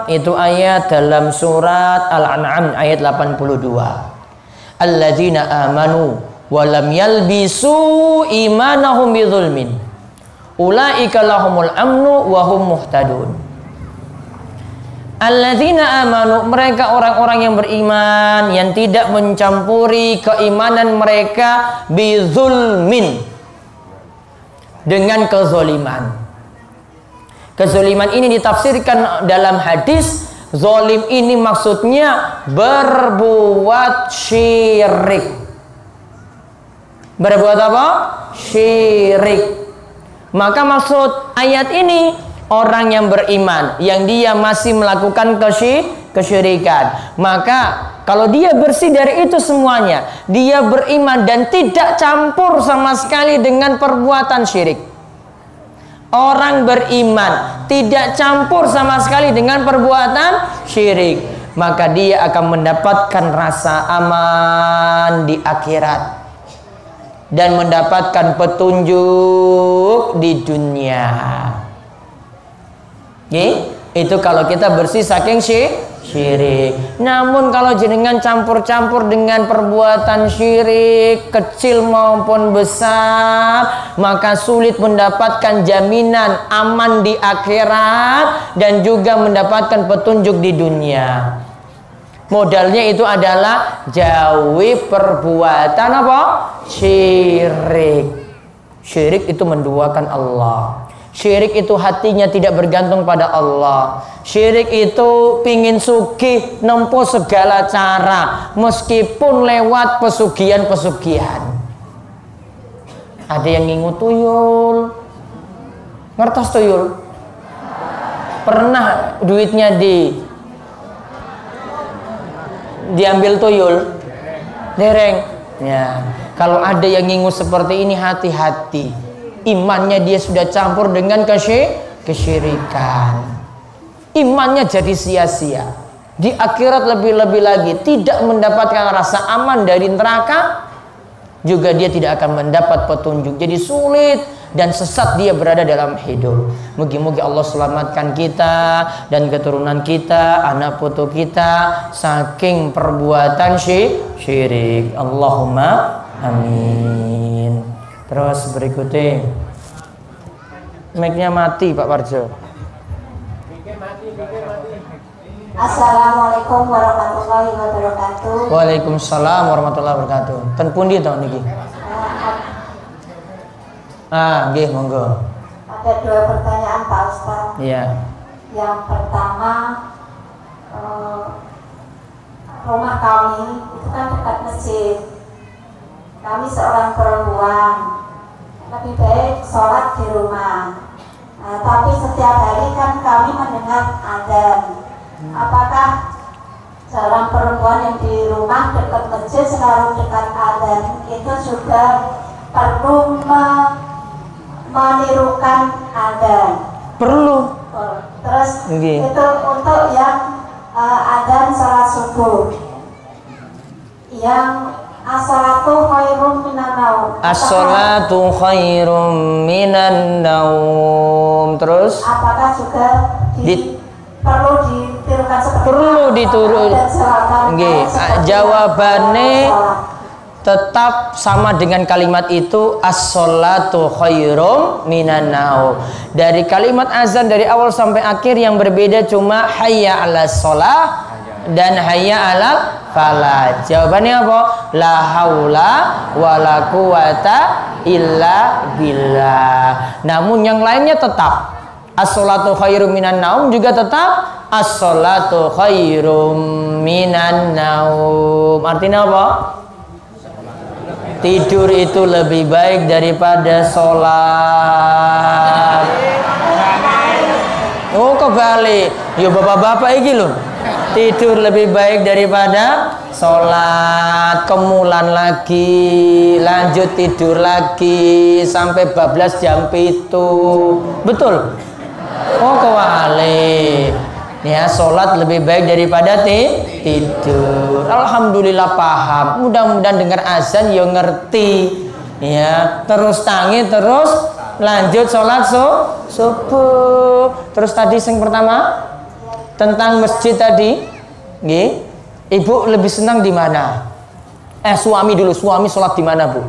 itu ayat dalam surat Al-An'am ayat 82. Alladzina amanu wa lam yalbisu imanahum bidzulmin ulaika lahumul amnu wa hum muhtadun. Alladzina amanu, mereka orang-orang yang beriman yang tidak mencampuri keimanan mereka bidzulmin, dengan kezaliman. Kezaliman ini ditafsirkan dalam hadis, zalim ini maksudnya berbuat syirik. Berbuat apa? Syirik. Maka maksud ayat ini orang yang beriman, yang dia masih melakukan kesyirikan. Maka kalau dia bersih dari itu semuanya, dia beriman dan tidak campur sama sekali dengan perbuatan syirik. Orang beriman tidak campur sama sekali dengan perbuatan syirik, maka dia akan mendapatkan rasa aman di akhirat dan mendapatkan petunjuk di dunia. Itu kalau kita bersih saking syirik. Namun kalau jenengan campur-campur dengan perbuatan syirik kecil maupun besar, maka sulit mendapatkan jaminan aman di akhirat dan juga mendapatkan petunjuk di dunia. Modalnya itu adalah jauhi perbuatan apa? Syirik. Syirik itu menduakan Allah. Syirik itu hatinya tidak bergantung pada Allah. Syirik itu pingin sugih nempuh segala cara, meskipun lewat pesugihan-pesugihan. Ada yang ngingu tuyul. Ngertos tuyul? Pernah duitnya diambil tuyul? Dereng. Ya, kalau ada yang ngingu seperti ini, hati-hati. Imannya dia sudah campur dengan kesyirikan. Imannya jadi sia-sia. Di akhirat lebih-lebih lagi tidak mendapatkan rasa aman dari neraka, juga dia tidak akan mendapat petunjuk. Jadi sulit dan sesat dia berada dalam hidup. Mugi-mugi Allah selamatkan kita dan keturunan kita, anak putu kita saking perbuatan syirik. Allahumma amin. Terus berikutnya, mic-nya mati Pak Parjo. Assalamualaikum warahmatullahi wabarakatuh. Waalaikumsalam warahmatullahi wabarakatuh. Ten pundi to niki? Nggih, monggo. Ada dua pertanyaan Pak Ustaz. Iya. Yang pertama, rumah kami itu kan dekat masjid. Kami seorang perempuan, lebih baik sholat di rumah. Tapi setiap hari kan kami mendengar azan. apakah seorang perempuan yang di rumah dekat masjid selalu dekat adzan itu juga perlu menirukan adzan? Perlu. Terus itu untuk yang adzan salat subuh, yang as-salatu khairum minan naum. As-salatu khairum minan naum. Terus apakah juga perlu ditirukan seperti perlu diturun. Nggih, jawabannya tetap sama dengan kalimat itu, as-salatu khairum minan naum. Dari kalimat azan dari awal sampai akhir yang berbeda cuma hayya 'alas shalah dan hayya 'alal falah. Jawabannya apa? La haula wala quwata illa billah. Namun yang lainnya tetap as-salatu khairum minan naum, juga tetap as-salatu khairum minan naum. Artinya apa? Tidur itu lebih baik daripada sholat. Oh, kebalik. Yo bapak-bapak iki lho. Tidur lebih baik daripada sholat. Kemulan lagi, lanjut tidur lagi sampai bablas jam itu. Betul? Oh, kebalik. Ya, sholat lebih baik daripada tidur. Alhamdulillah paham. Mudah-mudahan dengar azan ya ngerti. Ya, terus tangi terus lanjut sholat subuh. Terus tadi yang pertama tentang masjid tadi, nggih. Ibu lebih senang di mana? Suami dulu. Suami sholat di mana, Bu?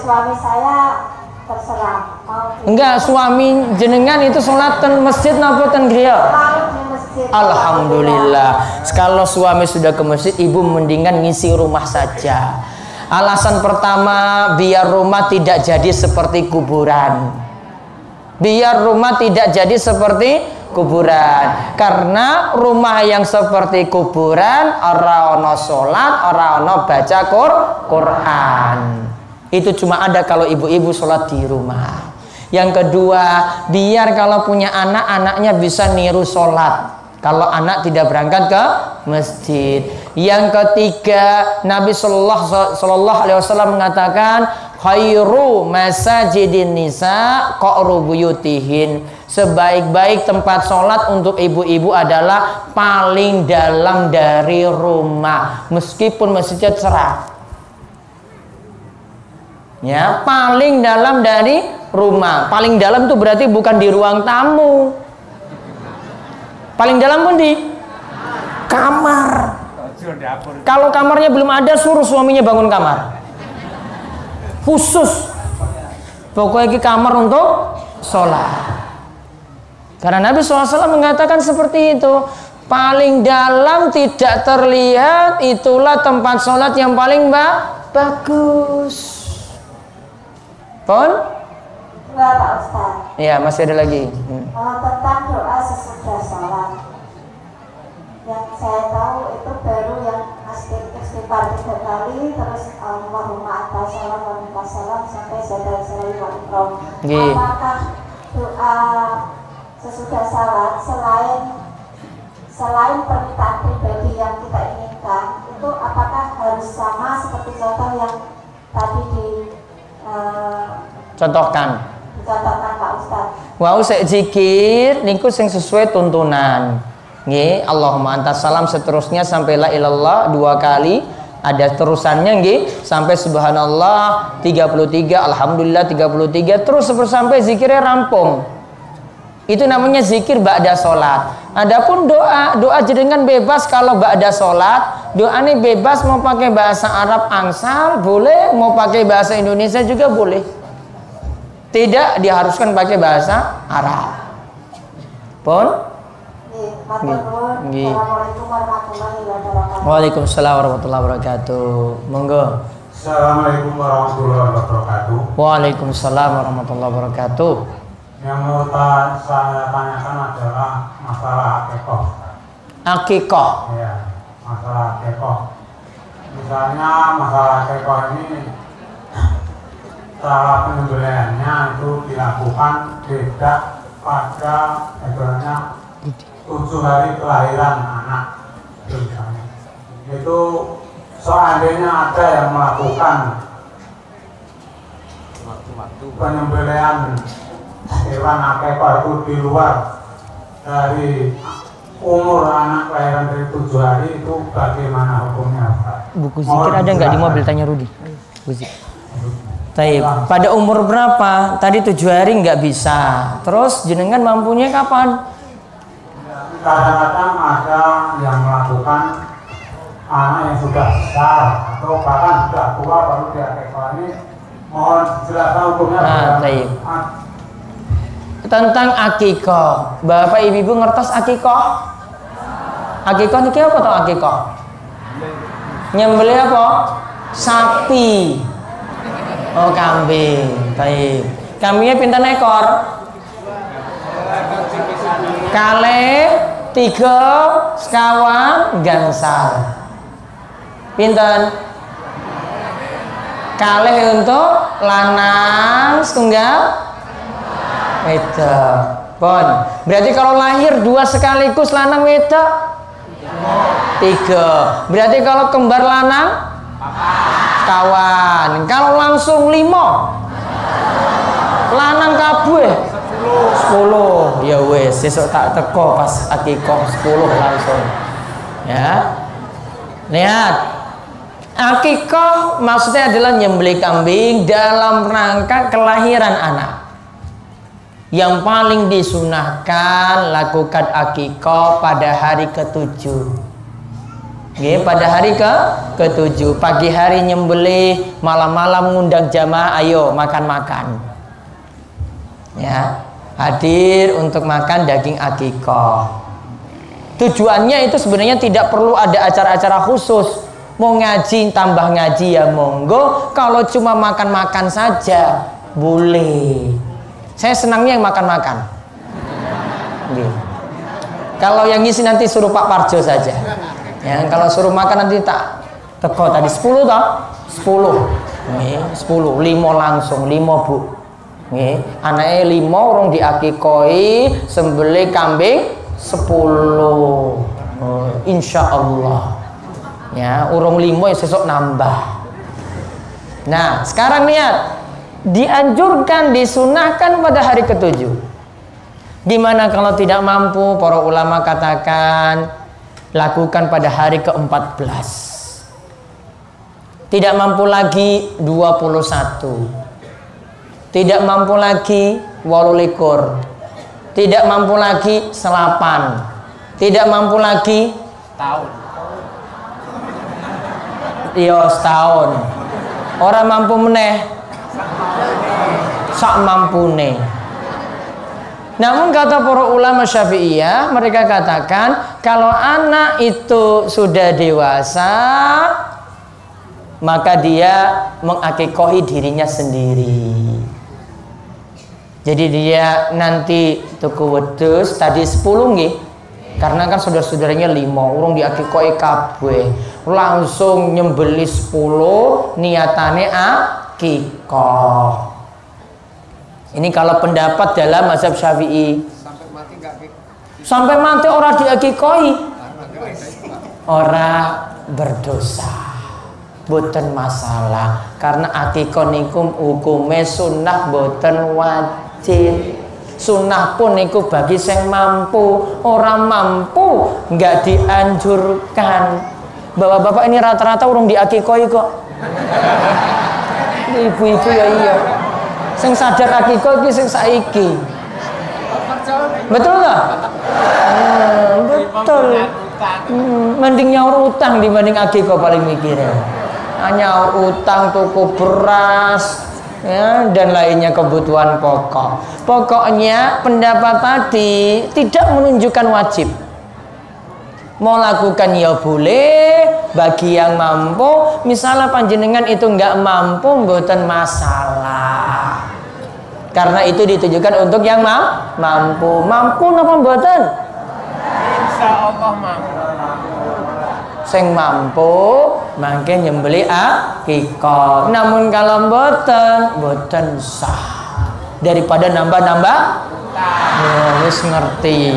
Suami saya terserah. Enggak, suami jenengan itu sholat ten masjid napa ten griya? Alhamdulillah. Kalau suami sudah ke masjid, ibu mendingan ngisi rumah saja. Alasan pertama, biar rumah tidak jadi seperti kuburan. Biar rumah tidak jadi seperti kuburan. Karena rumah yang seperti kuburan, ora ono sholat, ora ono baca Quran. Itu cuma ada kalau ibu-ibu sholat di rumah. Yang kedua, biar kalau punya anak, anaknya bisa niru sholat kalau anak tidak berangkat ke masjid. Yang ketiga, Nabi Sallallahu Alaihi Wasallam mengatakan, khairu masajidin nisa qa'ru buyutihin. Sebaik-baik tempat sholat untuk ibu-ibu adalah paling dalam dari rumah, meskipun masjidnya cerah. Ya, paling dalam dari rumah. Paling dalam itu berarti bukan di ruang tamu. Paling dalam pun di kamar. Kalau kamarnya belum ada, suruh suaminya bangun kamar khusus. Pokoknya di kamar untuk sholat. Karena Nabi SAW mengatakan seperti itu. Paling dalam tidak terlihat, itulah tempat sholat yang paling bagus. Pon? Enggak, Pak Ustaz. Iya, masih ada lagi. Tentang doa sesudah sholat. Yang saya tahu itu baru yang istighfar 3 kali, terus Allahumma anta salam wa minka salam sampai sadar salam wa ikram. Apakah doa sesudah sholat selain permintaan pribadi yang kita inginkan, itu apakah harus sama seperti contoh yang tadi contohkan Pak Ustaz? Wau sek zikir niku sing sesuai tuntunan. Nggih, Allahumma antas salam seterusnya sampai la ilallah 2 kali. Ada terusannya nggih, sampai subhanallah 33, alhamdulillah 33, terus sampai zikirnya rampung. Itu namanya zikir ba'da sholat. Adapun doa jenengan bebas. Kalau ba'da sholat, doanya bebas, mau pakai bahasa Arab angsal boleh, mau pakai bahasa Indonesia juga boleh. Tidak diharuskan pakai bahasa Arab. Pon? Assalamualaikum warahmatullahi wabarakatuh. Waalaikumsalam warahmatullahi wabarakatuh. Monggo. Assalamualaikum warahmatullahi wabarakatuh. Waalaikumsalam warahmatullahi wabarakatuh. Yang mau saya tanyakan adalah masalah akikoh. Akikoh. Ya, masalah akikoh. Misalnya masalah akikoh ini cara penyembelihannya itu dilakukan tidak pada sebenarnya 7 hari kelahiran anak. Itu seandainya ada yang melakukan penyembelihan hewan akikah itu di luar dari umur anak kelahiran dari 7 hari, itu bagaimana hukumnya, Pak? Buku zikir ada nggak di mobil, tanya Rudi. Buku zikir. Taib. Pada umur berapa? Tadi 7 hari nggak bisa. Terus jenengan mampunya kapan? Kadang-kadang ada yang melakukan anak yang sudah besar atau bahkan sudah tua baru diakikah. Ini mohon jelaskan hukumnya. Taib. Tentang akikah, Bapak Ibu ngertos akikah? Akikah niki apa tau akikah? Nyembelih apa? Sapi. Oh, kambing. Taib. Kambingnya pinten ekor? Kale 3 sekawan gangsal. Pinten? Kalih untuk lanang setunggal wedok. Pon. Berarti kalau lahir 2 sekaligus lanang wedok 3. Berarti kalau kembar lanang kawan. Kalau langsung 5 lanang kabeh 10. Ya wes, sesuk tak teko pas akikah 10 langsung. Ya. Lihat. Akikah maksudnya adalah nyembelih kambing dalam rangka kelahiran anak. Yang paling disunahkan lakukan akikah pada hari ke-7. Pada hari ke-7. Pagi hari nyembelih, malam-malam ngundang jamaah, ayo makan-makan. Ya, hadir untuk makan daging akikah. Tujuannya itu sebenarnya tidak perlu ada acara-acara khusus. Mau ngaji, tambah ngaji ya monggo. Kalau cuma makan-makan saja boleh. Saya senangnya yang makan-makan. Kalau yang ngisi nanti suruh Pak Parjo saja. Ya, kalau suruh makan nanti tak teko tadi 10 toh? 10. 10, 5 langsung, 5 Bu. Anaknya 5 orang diakikoi, sembelih kambing 10. Insya Allah. Ya, urung 5 ya sesok nambah. Nah, sekarang lihat, dianjurkan, disunahkan pada hari ke-7. Gimana kalau tidak mampu? Para ulama katakan lakukan pada hari ke-14. Tidak mampu lagi 21. Tidak mampu lagi 28. Tidak mampu lagi 8. Tidak mampu lagi tahun. Iya, setahun. Orang mampu meneh sak mampune. Namun kata para ulama Syafi'iyah, mereka katakan kalau anak itu sudah dewasa, maka dia mengakikohi dirinya sendiri. Jadi dia nanti tuku wedhus tadi 10 nggih. Karena kan saudara-saudaranya 5, urung diakikohi kabeh. Langsung nyembelih 10, niatane akikah. Ini kalau pendapat dalam mazhab Syafi'i. Sampai mati orang diakikoi, orang berdosa, boten masalah. Karena akikah niku hukume sunnah boten wajib. Sunnah pun niku bagi sing mampu, orang mampu nggak dianjurkan. Bapak-bapak ini rata-rata urung diakikoi kok. Ibu-ibu ya iya. Sing sadar akikah iki sing saiki. Betul nggak? Betul. Mending nyaur utang dibanding akikah paling mikirnya. Nyaur utang, tuku beras, ya, dan lainnya kebutuhan pokok. Pokoknya pendapat tadi tidak menunjukkan wajib. Mau lakukan ya boleh bagi yang mampu. Misalnya panjenengan itu nggak mampu, mboten masalah. Karena itu ditujukan untuk yang mampu. Mampu napa mboten? Insyaallah mampu. Sing mampu mangke nyembelih akikah. Namun kalau mboten sah. Daripada nambah-nambah, wis ngerti.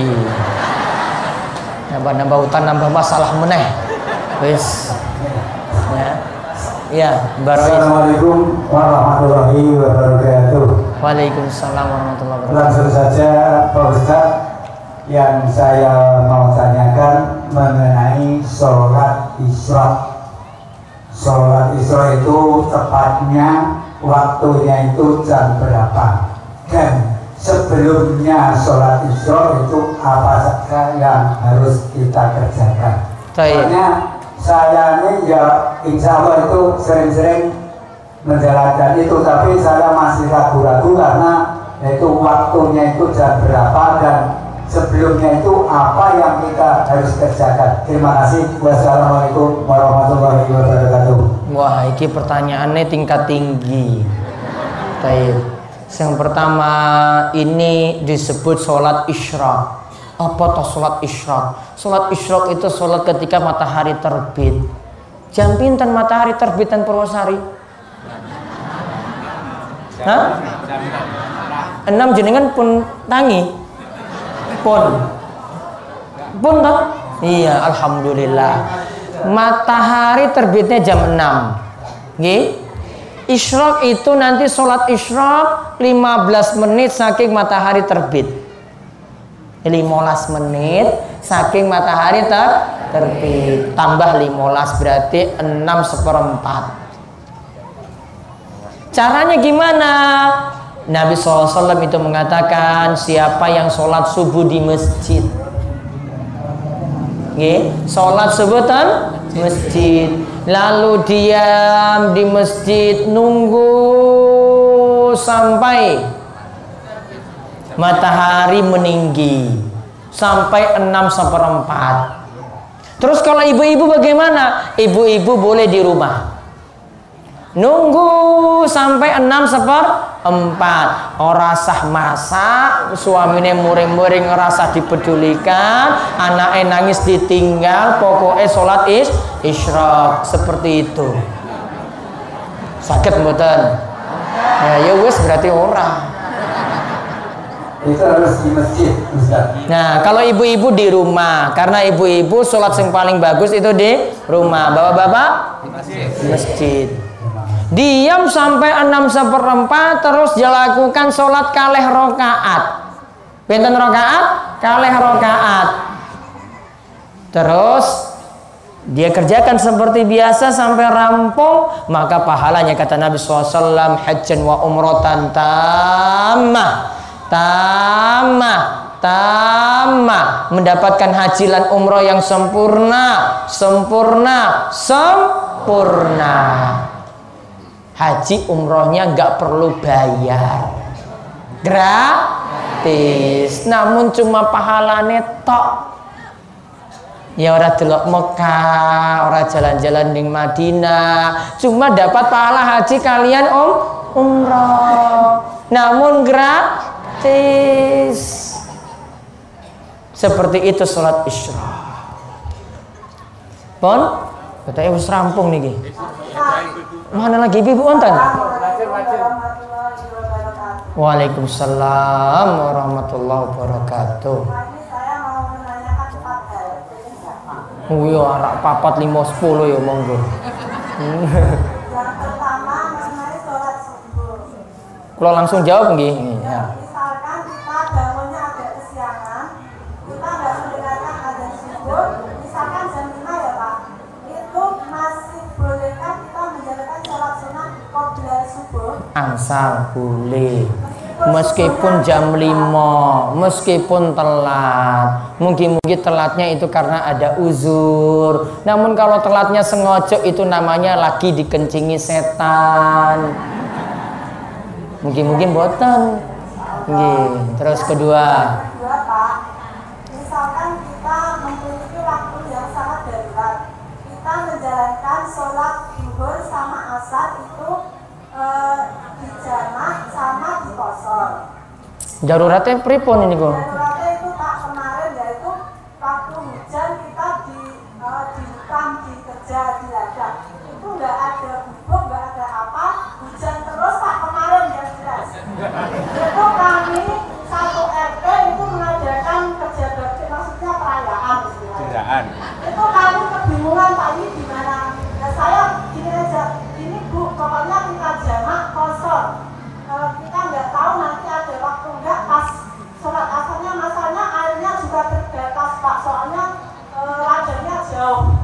Nambah hutan, nambah masalah meneh. Wis. Ya. Ya, Assalamualaikum warahmatullahi wabarakatuh. Waalaikumsalam warahmatullahi wabarakatuh. Langsung saja Pak Ustaz, yang saya mau tanyakan mengenai sholat isra. Sholat isra itu tepatnya waktunya itu jam berapa? Dan sebelumnya sholat isra itu apa saja yang harus kita kerjakan? Soalnya saya ini ya insya Allah itu sering-sering menjalankan itu, tapi saya masih ragu-ragu karena itu waktunya itu jam berapa dan sebelumnya itu apa yang kita harus kerjakan. Terima kasih. Wassalamualaikum warahmatullahi wabarakatuh. Wah, ini pertanyaannya tingkat tinggi. Baik. Yang pertama, ini disebut sholat isyraq. Apa toh sholat isyraq? Sholat isyraq itu sholat ketika matahari terbit. Jam pinten matahari terbit dan Purwosari? Hah? 6 jenengan pun tangi? Pun toh? Iya, alhamdulillah. Matahari terbitnya jam 6. Nggih? Isyraq itu nanti sholat isyraq 15 menit saking matahari terbit. 15 menit saking matahari terbit tambah 15 berarti 6/4. Caranya gimana? Nabi SAW itu mengatakan siapa yang sholat subuh di masjid, sholat subuh di masjid, lalu diam di masjid nunggu sampai matahari meninggi sampai 6/4. Terus kalau ibu-ibu bagaimana? Ibu-ibu boleh di rumah nunggu sampai 6/4. Ora sah masak, suamine muring-muring ngerasa dipedulikan, anaknya nangis ditinggal, pokoknya sholat isyraq seperti itu. Sakit mboten? Ya wis berarti ora. Itu harus di masjid, Ustaz. Nah, kalau ibu-ibu di rumah, karena ibu-ibu sholat yang paling bagus itu di rumah. Bapak-bapak di masjid. Diam sampai 6/4, terus dilakukan sholat kalih rokaat. Pinten rokaat? Kalih rokaat. Terus dia kerjakan seperti biasa sampai rampung, maka pahalanya kata Nabi SAW, hajjan wa umrotan tamah, mendapatkan haji dan umroh yang sempurna. Haji umrohnya nggak perlu bayar, gratis, namun cuma pahalanya tok. Ya ora delok Mekah, ora jalan-jalan di Madinah, cuma dapat pahala haji kalian umroh, namun gratis. Seperti itu sholat isyraq. Pon, katanya wis rampung niki. Mana lagi ibu wonten? Waalaikumsalam warahmatullahi wabarakatuh. Oh iya, arak 4, 5, 10 ya monggo. Yang pertama mengenai sholat subuh. Kalau langsung jawab nggih. Ya. Misalkan kita bangunnya agak kesiangan, kita nggak mendengarkan adzan subuh, misalkan jam 5 ya Pak, itu masih bolehkah kita menjalankan sholat sunnah qobliyah subuh? Asal boleh. Meskipun jam 5, meskipun telat, mungkin telatnya itu karena ada uzur. Namun kalau telatnya sengaja itu namanya lagi dikencingi setan. Mungkin boten. Terus kedua Pak, misalkan kita memiliki waktu yang sangat darurat, kita menjalankan sholat zuhur sama asar itu dijamak sama dikosor. daruratnya pripun ini kok? Daruratnya itu Pak kemarin yaitu waktu hujan kita di hutan, dikerja, di ladang itu nggak ada bubuk, nggak ada apa, hujan terus Pak kemarin yang jelas. Itu kami satu RT itu mengadakan kerja bakti, maksudnya perayaan istilahnya. kebingungan Pak ini gimana. Nah saya gini aja, ini Bu, pokoknya kita jamak kosor. Kita nggak tahu nanti ada waktu nggak pas sholat asarnya, masalahnya airnya juga terbatas Pak, soalnya ladangnya jauh.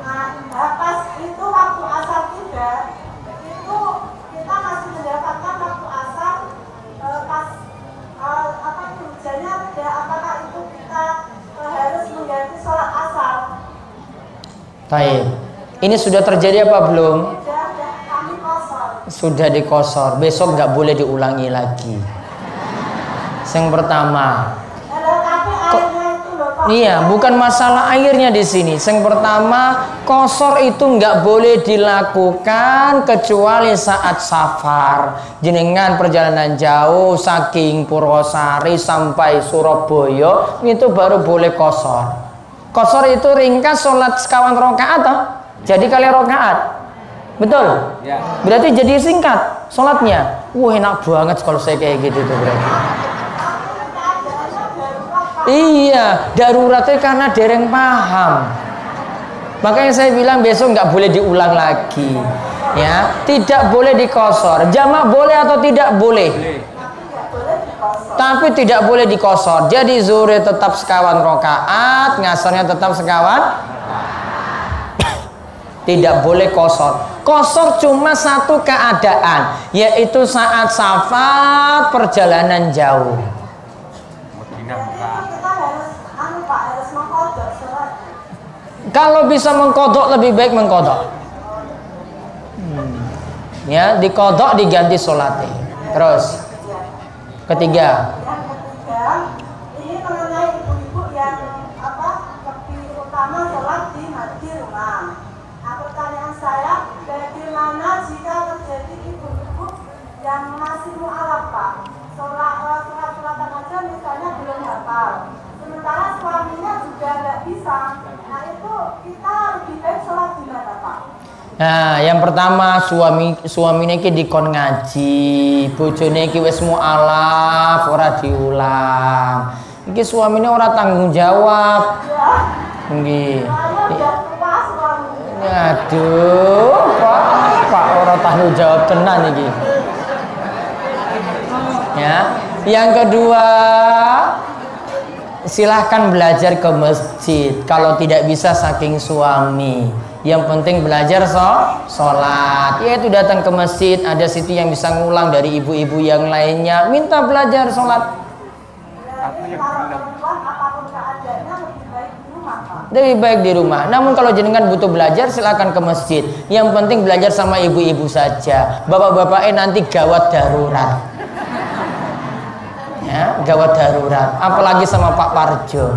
Nah pas itu waktu asar tiba, itu kita masih mendapatkan waktu asar pas apa itu hujannya tidak, apakah itu kita harus mengganti sholat asar? Baik. Ini sudah terjadi apa belum? Sudah, kami kosor. Sudah dikosor. Besok nggak boleh diulangi lagi. Yang pertama. Tapi airnya itu loh Pak. Iya, bukan masalah airnya di sini. Yang pertama, kosor itu nggak boleh dilakukan kecuali saat safar. Jenengan perjalanan jauh saking Purwosari sampai Surabaya itu baru boleh kosor. Kosor itu ringkas sholat sekawan rakaat toh? Jadi kali rakaat. Betul? Ya. Berarti jadi singkat sholatnya. Wah enak banget kalau saya kayak gitu tuh berarti. Iya, daruratnya karena dereng paham. Makanya saya bilang besok nggak boleh diulang lagi. Ya, tidak boleh dikosor. Jamak boleh atau tidak boleh? Tapi tidak boleh dikosor. Jadi zuhur tetap sekawan rakaat, ngasarnya tetap sekawan. Tidak boleh kosor. Kosor cuma satu keadaan, yaitu saat safar perjalanan jauh. Harus mengkodok sholat. Kalau bisa mengkodok lebih baik mengkodok. Ya, dikodok diganti sholatnya. Terus ketiga. Yang ketiga, ini mengenai ibu-ibu yang lebih utama sholat di rumah. Nah, pertanyaan saya, bagaimana jika terjadi ibu-ibu yang masih mu'alaf Pak? Surat-suratan aja misalnya belum hafal. Sementara suaminya juga nggak bisa. Nah itu kita lebih baik sholat di mana Pak? Nah, yang pertama suaminya iki dikon ngaji, bojone iki wis mualaf ora diulang. Iki suaminya ora tanggung jawab. Nggih. Saya udah tua suaminya. Aduh, Pak ora tanggung jawab tenan iki. Ya. Yang kedua, silahkan belajar ke masjid. Kalau tidak bisa saking suami, yang penting belajar sholat. Yaitu datang ke masjid, ada situ yang bisa ngulang dari ibu-ibu yang lainnya, minta belajar sholat. Jadi kalau perempuan apapun keadaannya lebih baik di rumah Pak. Lebih baik di rumah. Namun kalau jenengan butuh belajar, silakan ke masjid. Yang penting belajar sama ibu-ibu saja. Bapak-bapaknya nanti gawat darurat. Ya, gawat darurat. Apalagi sama Pak Parjo.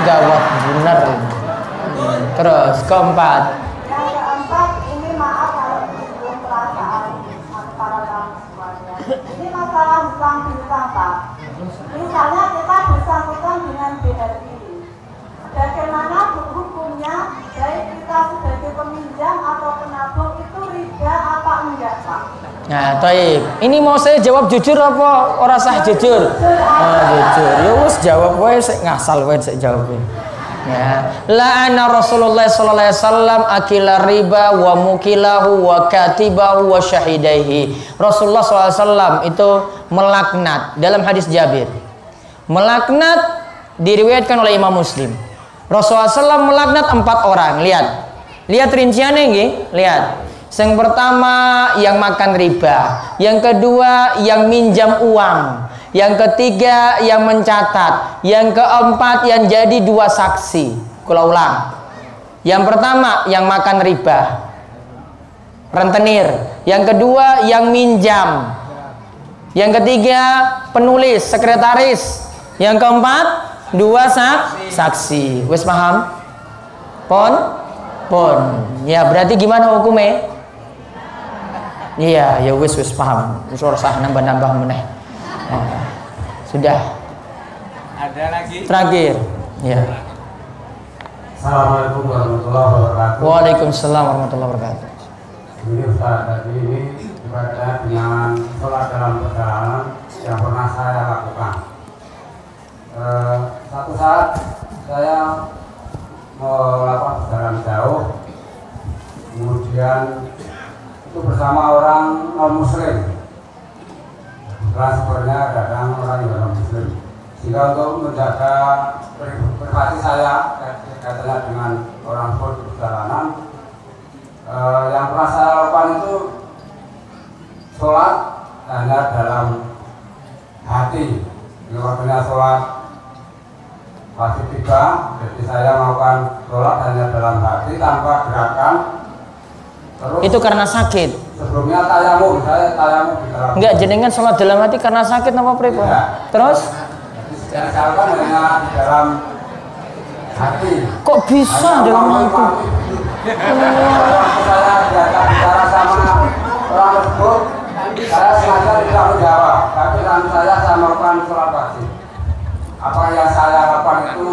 Gawat benar. Terus keempat. Yang keempat, ini maaf kalau belum perasaan para tamu semuanya. Ini masalah hutang piutang Pak. Misalnya kita bersangkutan dengan BRI. Bagaimana hukumnya, baik kita sebagai peminjam atau penabung itu riba apa enggak Pak? Nah, taib. Ini mau saya jawab jujur apa ora sah jujur? Oh, jujur. Ya wis jawab wae sik ngasal wae sik jawab. Ya. La'ana Rasulullah sallallahu alaihi wasallam akila riba wa mukilahu wa katibahu wa syahidaihi. Rasulullah sallallahu alaihi wasallam itu melaknat dalam hadis Jabir. Melaknat diriwayatkan oleh Imam Muslim. Rasulullah SAW melaknat 4 orang. Lihat rinciannya nggih. Lihat. Yang pertama yang makan riba, yang kedua yang minjam uang, yang ketiga yang mencatat, yang keempat yang jadi 2 saksi. Kula ulang. Yang pertama yang makan riba, rentenir. Yang kedua yang minjam. Yang ketiga penulis, sekretaris. Yang keempat 2 saksi. Wis paham? Pon. Ya berarti gimana hukumnya? Iya, ya wis paham. Wis ora usah nambah-nambah meneh. Nah, sudah. Ada lagi? Terakhir. Ya. Assalamualaikum warahmatullahi wabarakatuh. Waalaikumsalam warahmatullahi wabarakatuh. Ini Ustaz, tadi ini berkaitan dengan sholat dalam perjalanan yang pernah saya lakukan. Satu saat saya melakukan perjalanan jauh, kemudian itu bersama orang non muslim. Transportnya kadang orang yang non muslim, sehingga untuk menjaga privasi saya kaitannya dengan orang perjalanan, yang pernah saya lakukan itu sholat hanya dalam hati. Waktunya sholat wajib tiba, jadi saya melakukan sholat hanya dalam hati tanpa gerakan. Terus Itu karena sakit. sebelumnya tayamum, saya tayamum di dalam. Enggak, jenengan sholat dalam hati karena sakit apa pripun? Iya. Terus Yang saya lakukan hanya di dalam hati. kok bisa dalam hati? Waktu saya diajak bicara sama orang tersebut, saya sengaja tidak menjawab, tapi nanti saya melakukan sholat wajib. Apa yang saya lakukan itu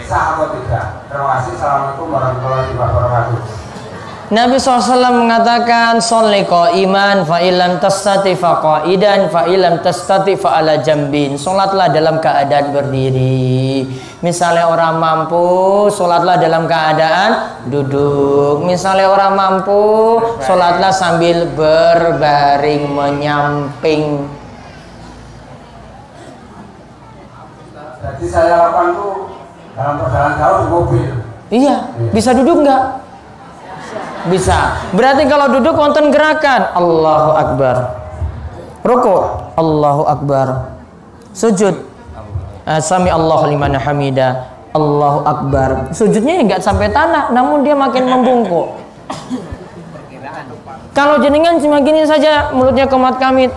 sah atau tidak? Terima kasih. Assalamualaikum warahmatullahi wabarakatuh. Nabi SAW mengatakan sholli qa'iman fa illam tastati fa qa'idan fa illam tastati fa ala jambin. Salatlah dalam keadaan berdiri. Misalnya orang mampu, salatlah dalam keadaan duduk. Misalnya orang mampu, salatlah sambil berbaring menyamping. Jadi saya lakukan itu dalam perjalanan jauh di mobil. Iya, bisa duduk nggak? Bisa. Berarti kalau duduk wonten gerakan Allahu Akbar. Rukuk Allahu Akbar. Sujud Sami Allahu liman hamida. Allahu Akbar. Sujudnya enggak sampai tanah, namun dia makin membungkuk. Kalau jenengan cuma gini saja mulutnya komat kamit,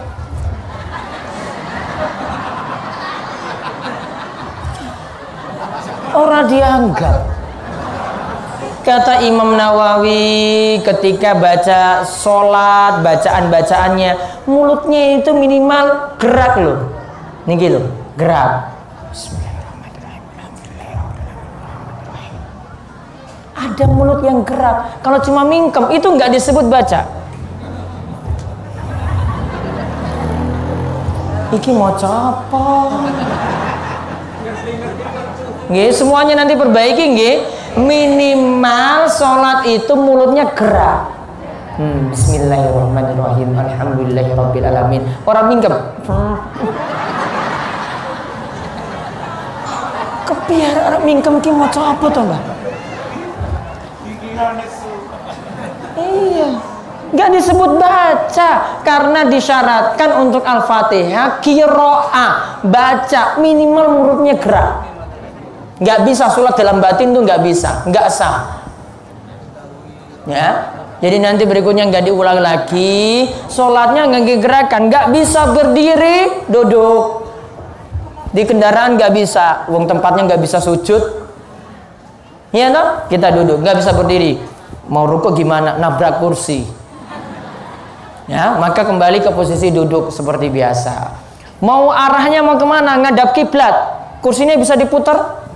orang dianggap. Kata Imam Nawawi ketika baca sholat, bacaan-bacaannya mulutnya itu minimal gerak loh. Niki loh, gerak. Ada mulut yang gerak. Kalau cuma mingkem itu nggak disebut baca. Iki mau apa? Nggih, semuanya nanti perbaiki nggih. Minimal sholat itu mulutnya gerak. Bismillahirrahmanirrahim. Alhamdulillahirabbil alamin. Orang mingkem. Kepiar orang mingkem ki maca apa to, Mbak? Iya. Enggak disebut baca karena disyaratkan untuk Al-Fatihah qiraah, baca minimal mulutnya gerak. Nggak bisa sholat dalam batin tuh nggak bisa, nggak sah. Ya, jadi nanti berikutnya nggak diulang lagi. Sholatnya nggak gerakan, nggak bisa berdiri, duduk. Di kendaraan nggak bisa, wong tempatnya nggak bisa sujud. Iya toh? Kita duduk, nggak bisa berdiri. Mau rukuk gimana? Nabrak kursi. Ya, maka kembali ke posisi duduk seperti biasa. Mau arahnya mau kemana? Ngadap kiblat. Kursinya bisa diputar?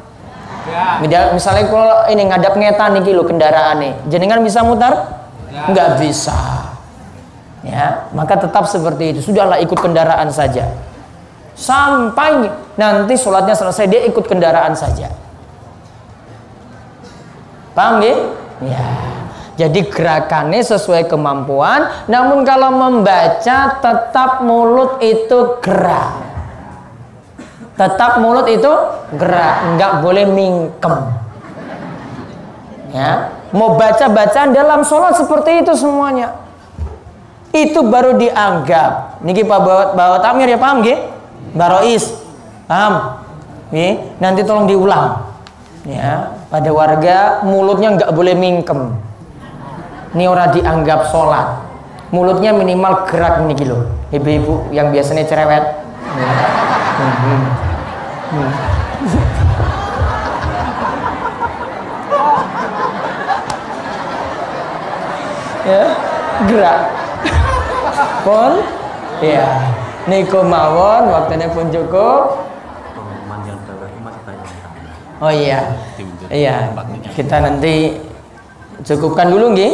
Ya. Misalnya kalau ini ngadap ngetan nih lo kendaraan nih, jenengan bisa mutar? Ya. Nggak bisa. Ya, maka tetap seperti itu. Sudahlah ikut kendaraan saja. Sampai nanti sholatnya selesai dia ikut kendaraan saja. Paham ya? Ya. Jadi gerakannya sesuai kemampuan. Namun kalau membaca tetap mulut itu gerak. Tetap mulut itu gerak, nggak boleh mingkem. Ya, mau baca bacaan dalam sholat seperti itu semuanya. Itu baru dianggap. Niki Pak Bawa Tamir ya paham gak? Barois, paham? Nih, nanti tolong diulang. Ya, pada warga mulutnya nggak boleh mingkem. Ini orang dianggap sholat. Mulutnya minimal gerak niki loh. Ibu-ibu yang biasanya cerewet. Ya. Ya, gerak pun ya niku mawon waktunya pun cukup. Oh iya kita nanti cukupkan dulu nggih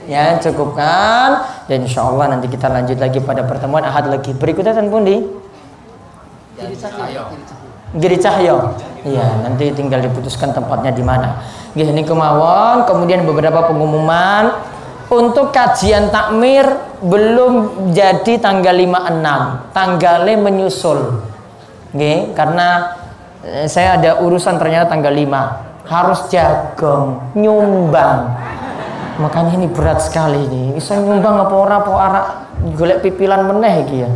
ya, cukupkan dan insyaallah nanti kita lanjut lagi pada pertemuan Ahad lagi berikutnya. Tan pundi? Giri Cahyo. Iya, nanti tinggal diputuskan tempatnya di mana. Nggih niku mawon. Kemudian beberapa pengumuman untuk kajian takmir belum jadi tanggal 5-6. Tanggalnya menyusul. Nggih, karena saya ada urusan ternyata tanggal 5. Harus jagong, nyumbang. Makanya ini berat sekali ini. Bisa nyumbang apa ora apa arek golek pipilan meneh iki ya.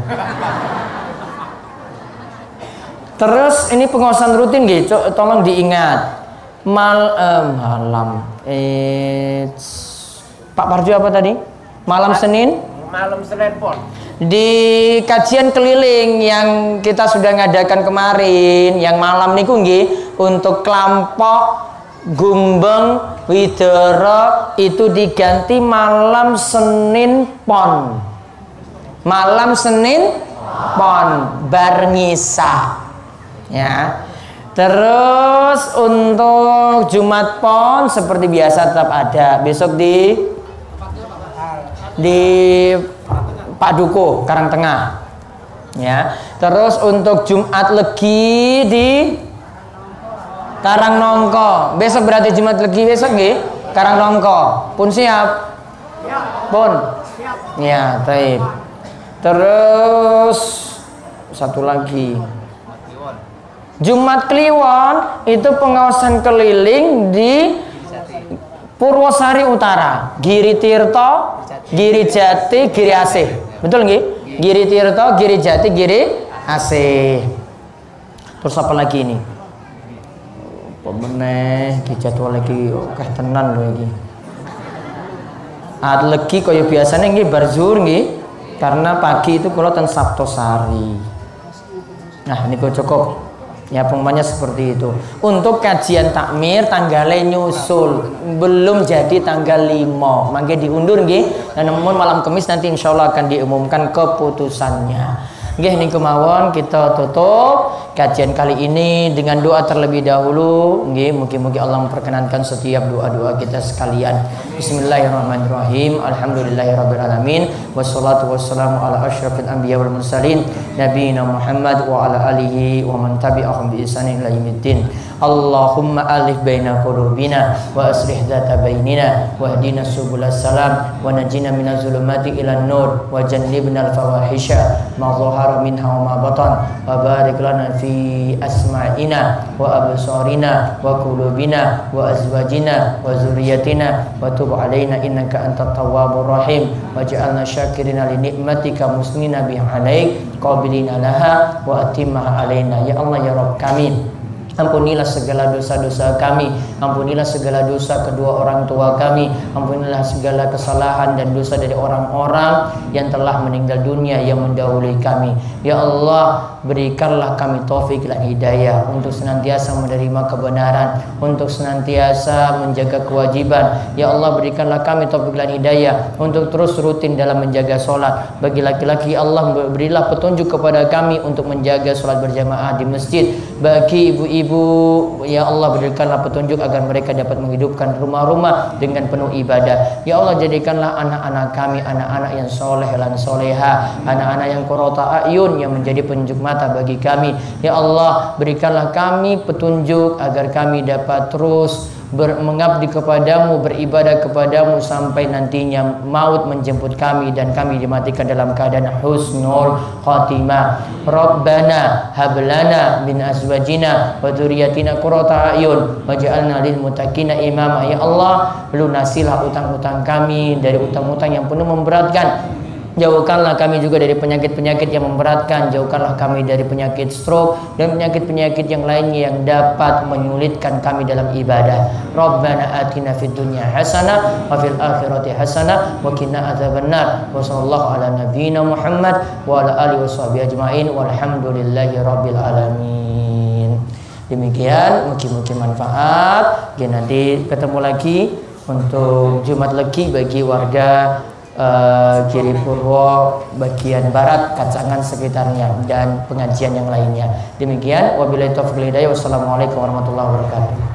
Terus ini pengawasan rutin gitu, tolong diingat. Malam Pak Parjo apa tadi? Malam Senin? Malam Senin pon. Di kajian keliling yang kita sudah ngadakan kemarin, yang malam niku nggih untuk kelompok Gumbeng Widoro itu diganti malam Senin pon. Malam Senin pon bar ngisa. Ya. Terus untuk Jumat pon seperti biasa tetap ada. Besok di Pak Duko Karangtengah. Ya. Terus untuk Jumat Legi di Karangnongko. Besok berarti Jumat Legi besok nggih? Karangnongko. Pun siap? Pun. Ya, baik. Terus satu lagi. Jumat Kliwon itu pengawasan keliling di Purwosari Utara, Giri Tirto, Giri Jati, Giri Asih. Betul nggih? Giri Tirto, Giri Jati, Giri Asih. Terus apa lagi ini? Pemeneh ki jadwal lagi akeh tenan lho iki. At legi kaya biasane nggih bar zuhur nggih. Karena pagi itu kula ten Sabtosari. Nah, niku cukup. Ya pengumumannya seperti itu. Untuk kajian takmir tanggalnya nyusul, belum jadi tanggal 5. Mangke diundur nggih. Dan namun malam Kamis nanti insyaallah akan diumumkan keputusannya. Nggih niku mawon kita tutup kajian kali ini dengan doa terlebih dahulu. Nggih, mugi-mugi Allah memperkenankan setiap doa-doa kita sekalian. Bismillahirrahmanirrahim. Alhamdulillahirabbil alamin. Wassalatu wassalamu ala asyrafil anbiya wal mursalin nabiyina Muhammad wa ala alihi wa man tabi'ahum bi ihsanin ila yaumiddin. Allahumma alif baina qulubina wa aslih dzata bainina wa hdina subulas salam wa najina minaz zulumati ilan nur wa jannibnal fawahisha ma dhahara minha wa ma batan wa barik lana fi asma'ina wa absarina wa qulubina wa azwajina wa zurriyyatina wa tub alaina innaka antat tawwabur rahim waj'alna syakirina li ni'matika musnina bi alaik qabilina laha wa atimmaha alaina ya Allah ya Rabb kami. Ampunilah segala dosa-dosa kami, ampunilah segala dosa kedua orang tua kami, ampunilah segala kesalahan dan dosa dari orang-orang yang telah meninggal dunia yang mendahului kami. Ya Allah, berikanlah kami taufik dan hidayah untuk senantiasa menerima kebenaran, untuk senantiasa menjaga kewajiban. Ya Allah, berikanlah kami taufik dan hidayah untuk terus rutin dalam menjaga sholat. Bagi laki-laki, Allah berilah petunjuk kepada kami untuk menjaga sholat berjamaah di masjid. Bagi ibu-ibu, ya Allah, berikanlah petunjuk agar mereka dapat menghidupkan rumah-rumah dengan penuh ibadah. Ya Allah, jadikanlah anak-anak kami anak-anak yang soleh dan soleha, anak-anak yang qurrata a'yun, yang menjadi penunjuk mata bagi kami. Ya Allah, berikanlah kami petunjuk agar kami dapat terus mengabdi kepadamu, beribadah kepadamu sampai nantinya maut menjemput kami dan kami dimatikan dalam keadaan husnul khatimah. Rabbana hablana min azwajina wa dzurriyyatina qurrata a'yun waj'alna lil muttaqina imama. Ya Allah, lunasilah utang-utang kami dari utang-utang yang penuh memberatkan. Jauhkanlah kami juga dari penyakit-penyakit yang memberatkan. Jauhkanlah kami dari penyakit stroke dan penyakit-penyakit yang lainnya yang dapat menyulitkan kami dalam ibadah. Rabbana atina fid dunya hasanah wa fil akhirati hasanah wa qina adzabannar. Wa sallallahu ala nabiyyina Muhammad wa ala alihi washabihi ajmain walhamdulillahi rabbil alamin. Demikian, mungkin manfaat. Oke, nanti ketemu lagi untuk Jumat Legi bagi warga Giri Purwo bagian barat, Kacangan sekitarnya dan pengajian yang lainnya. Demikian, wabillahi taufiq wal hidayah. Wassalamualaikum warahmatullahi wabarakatuh.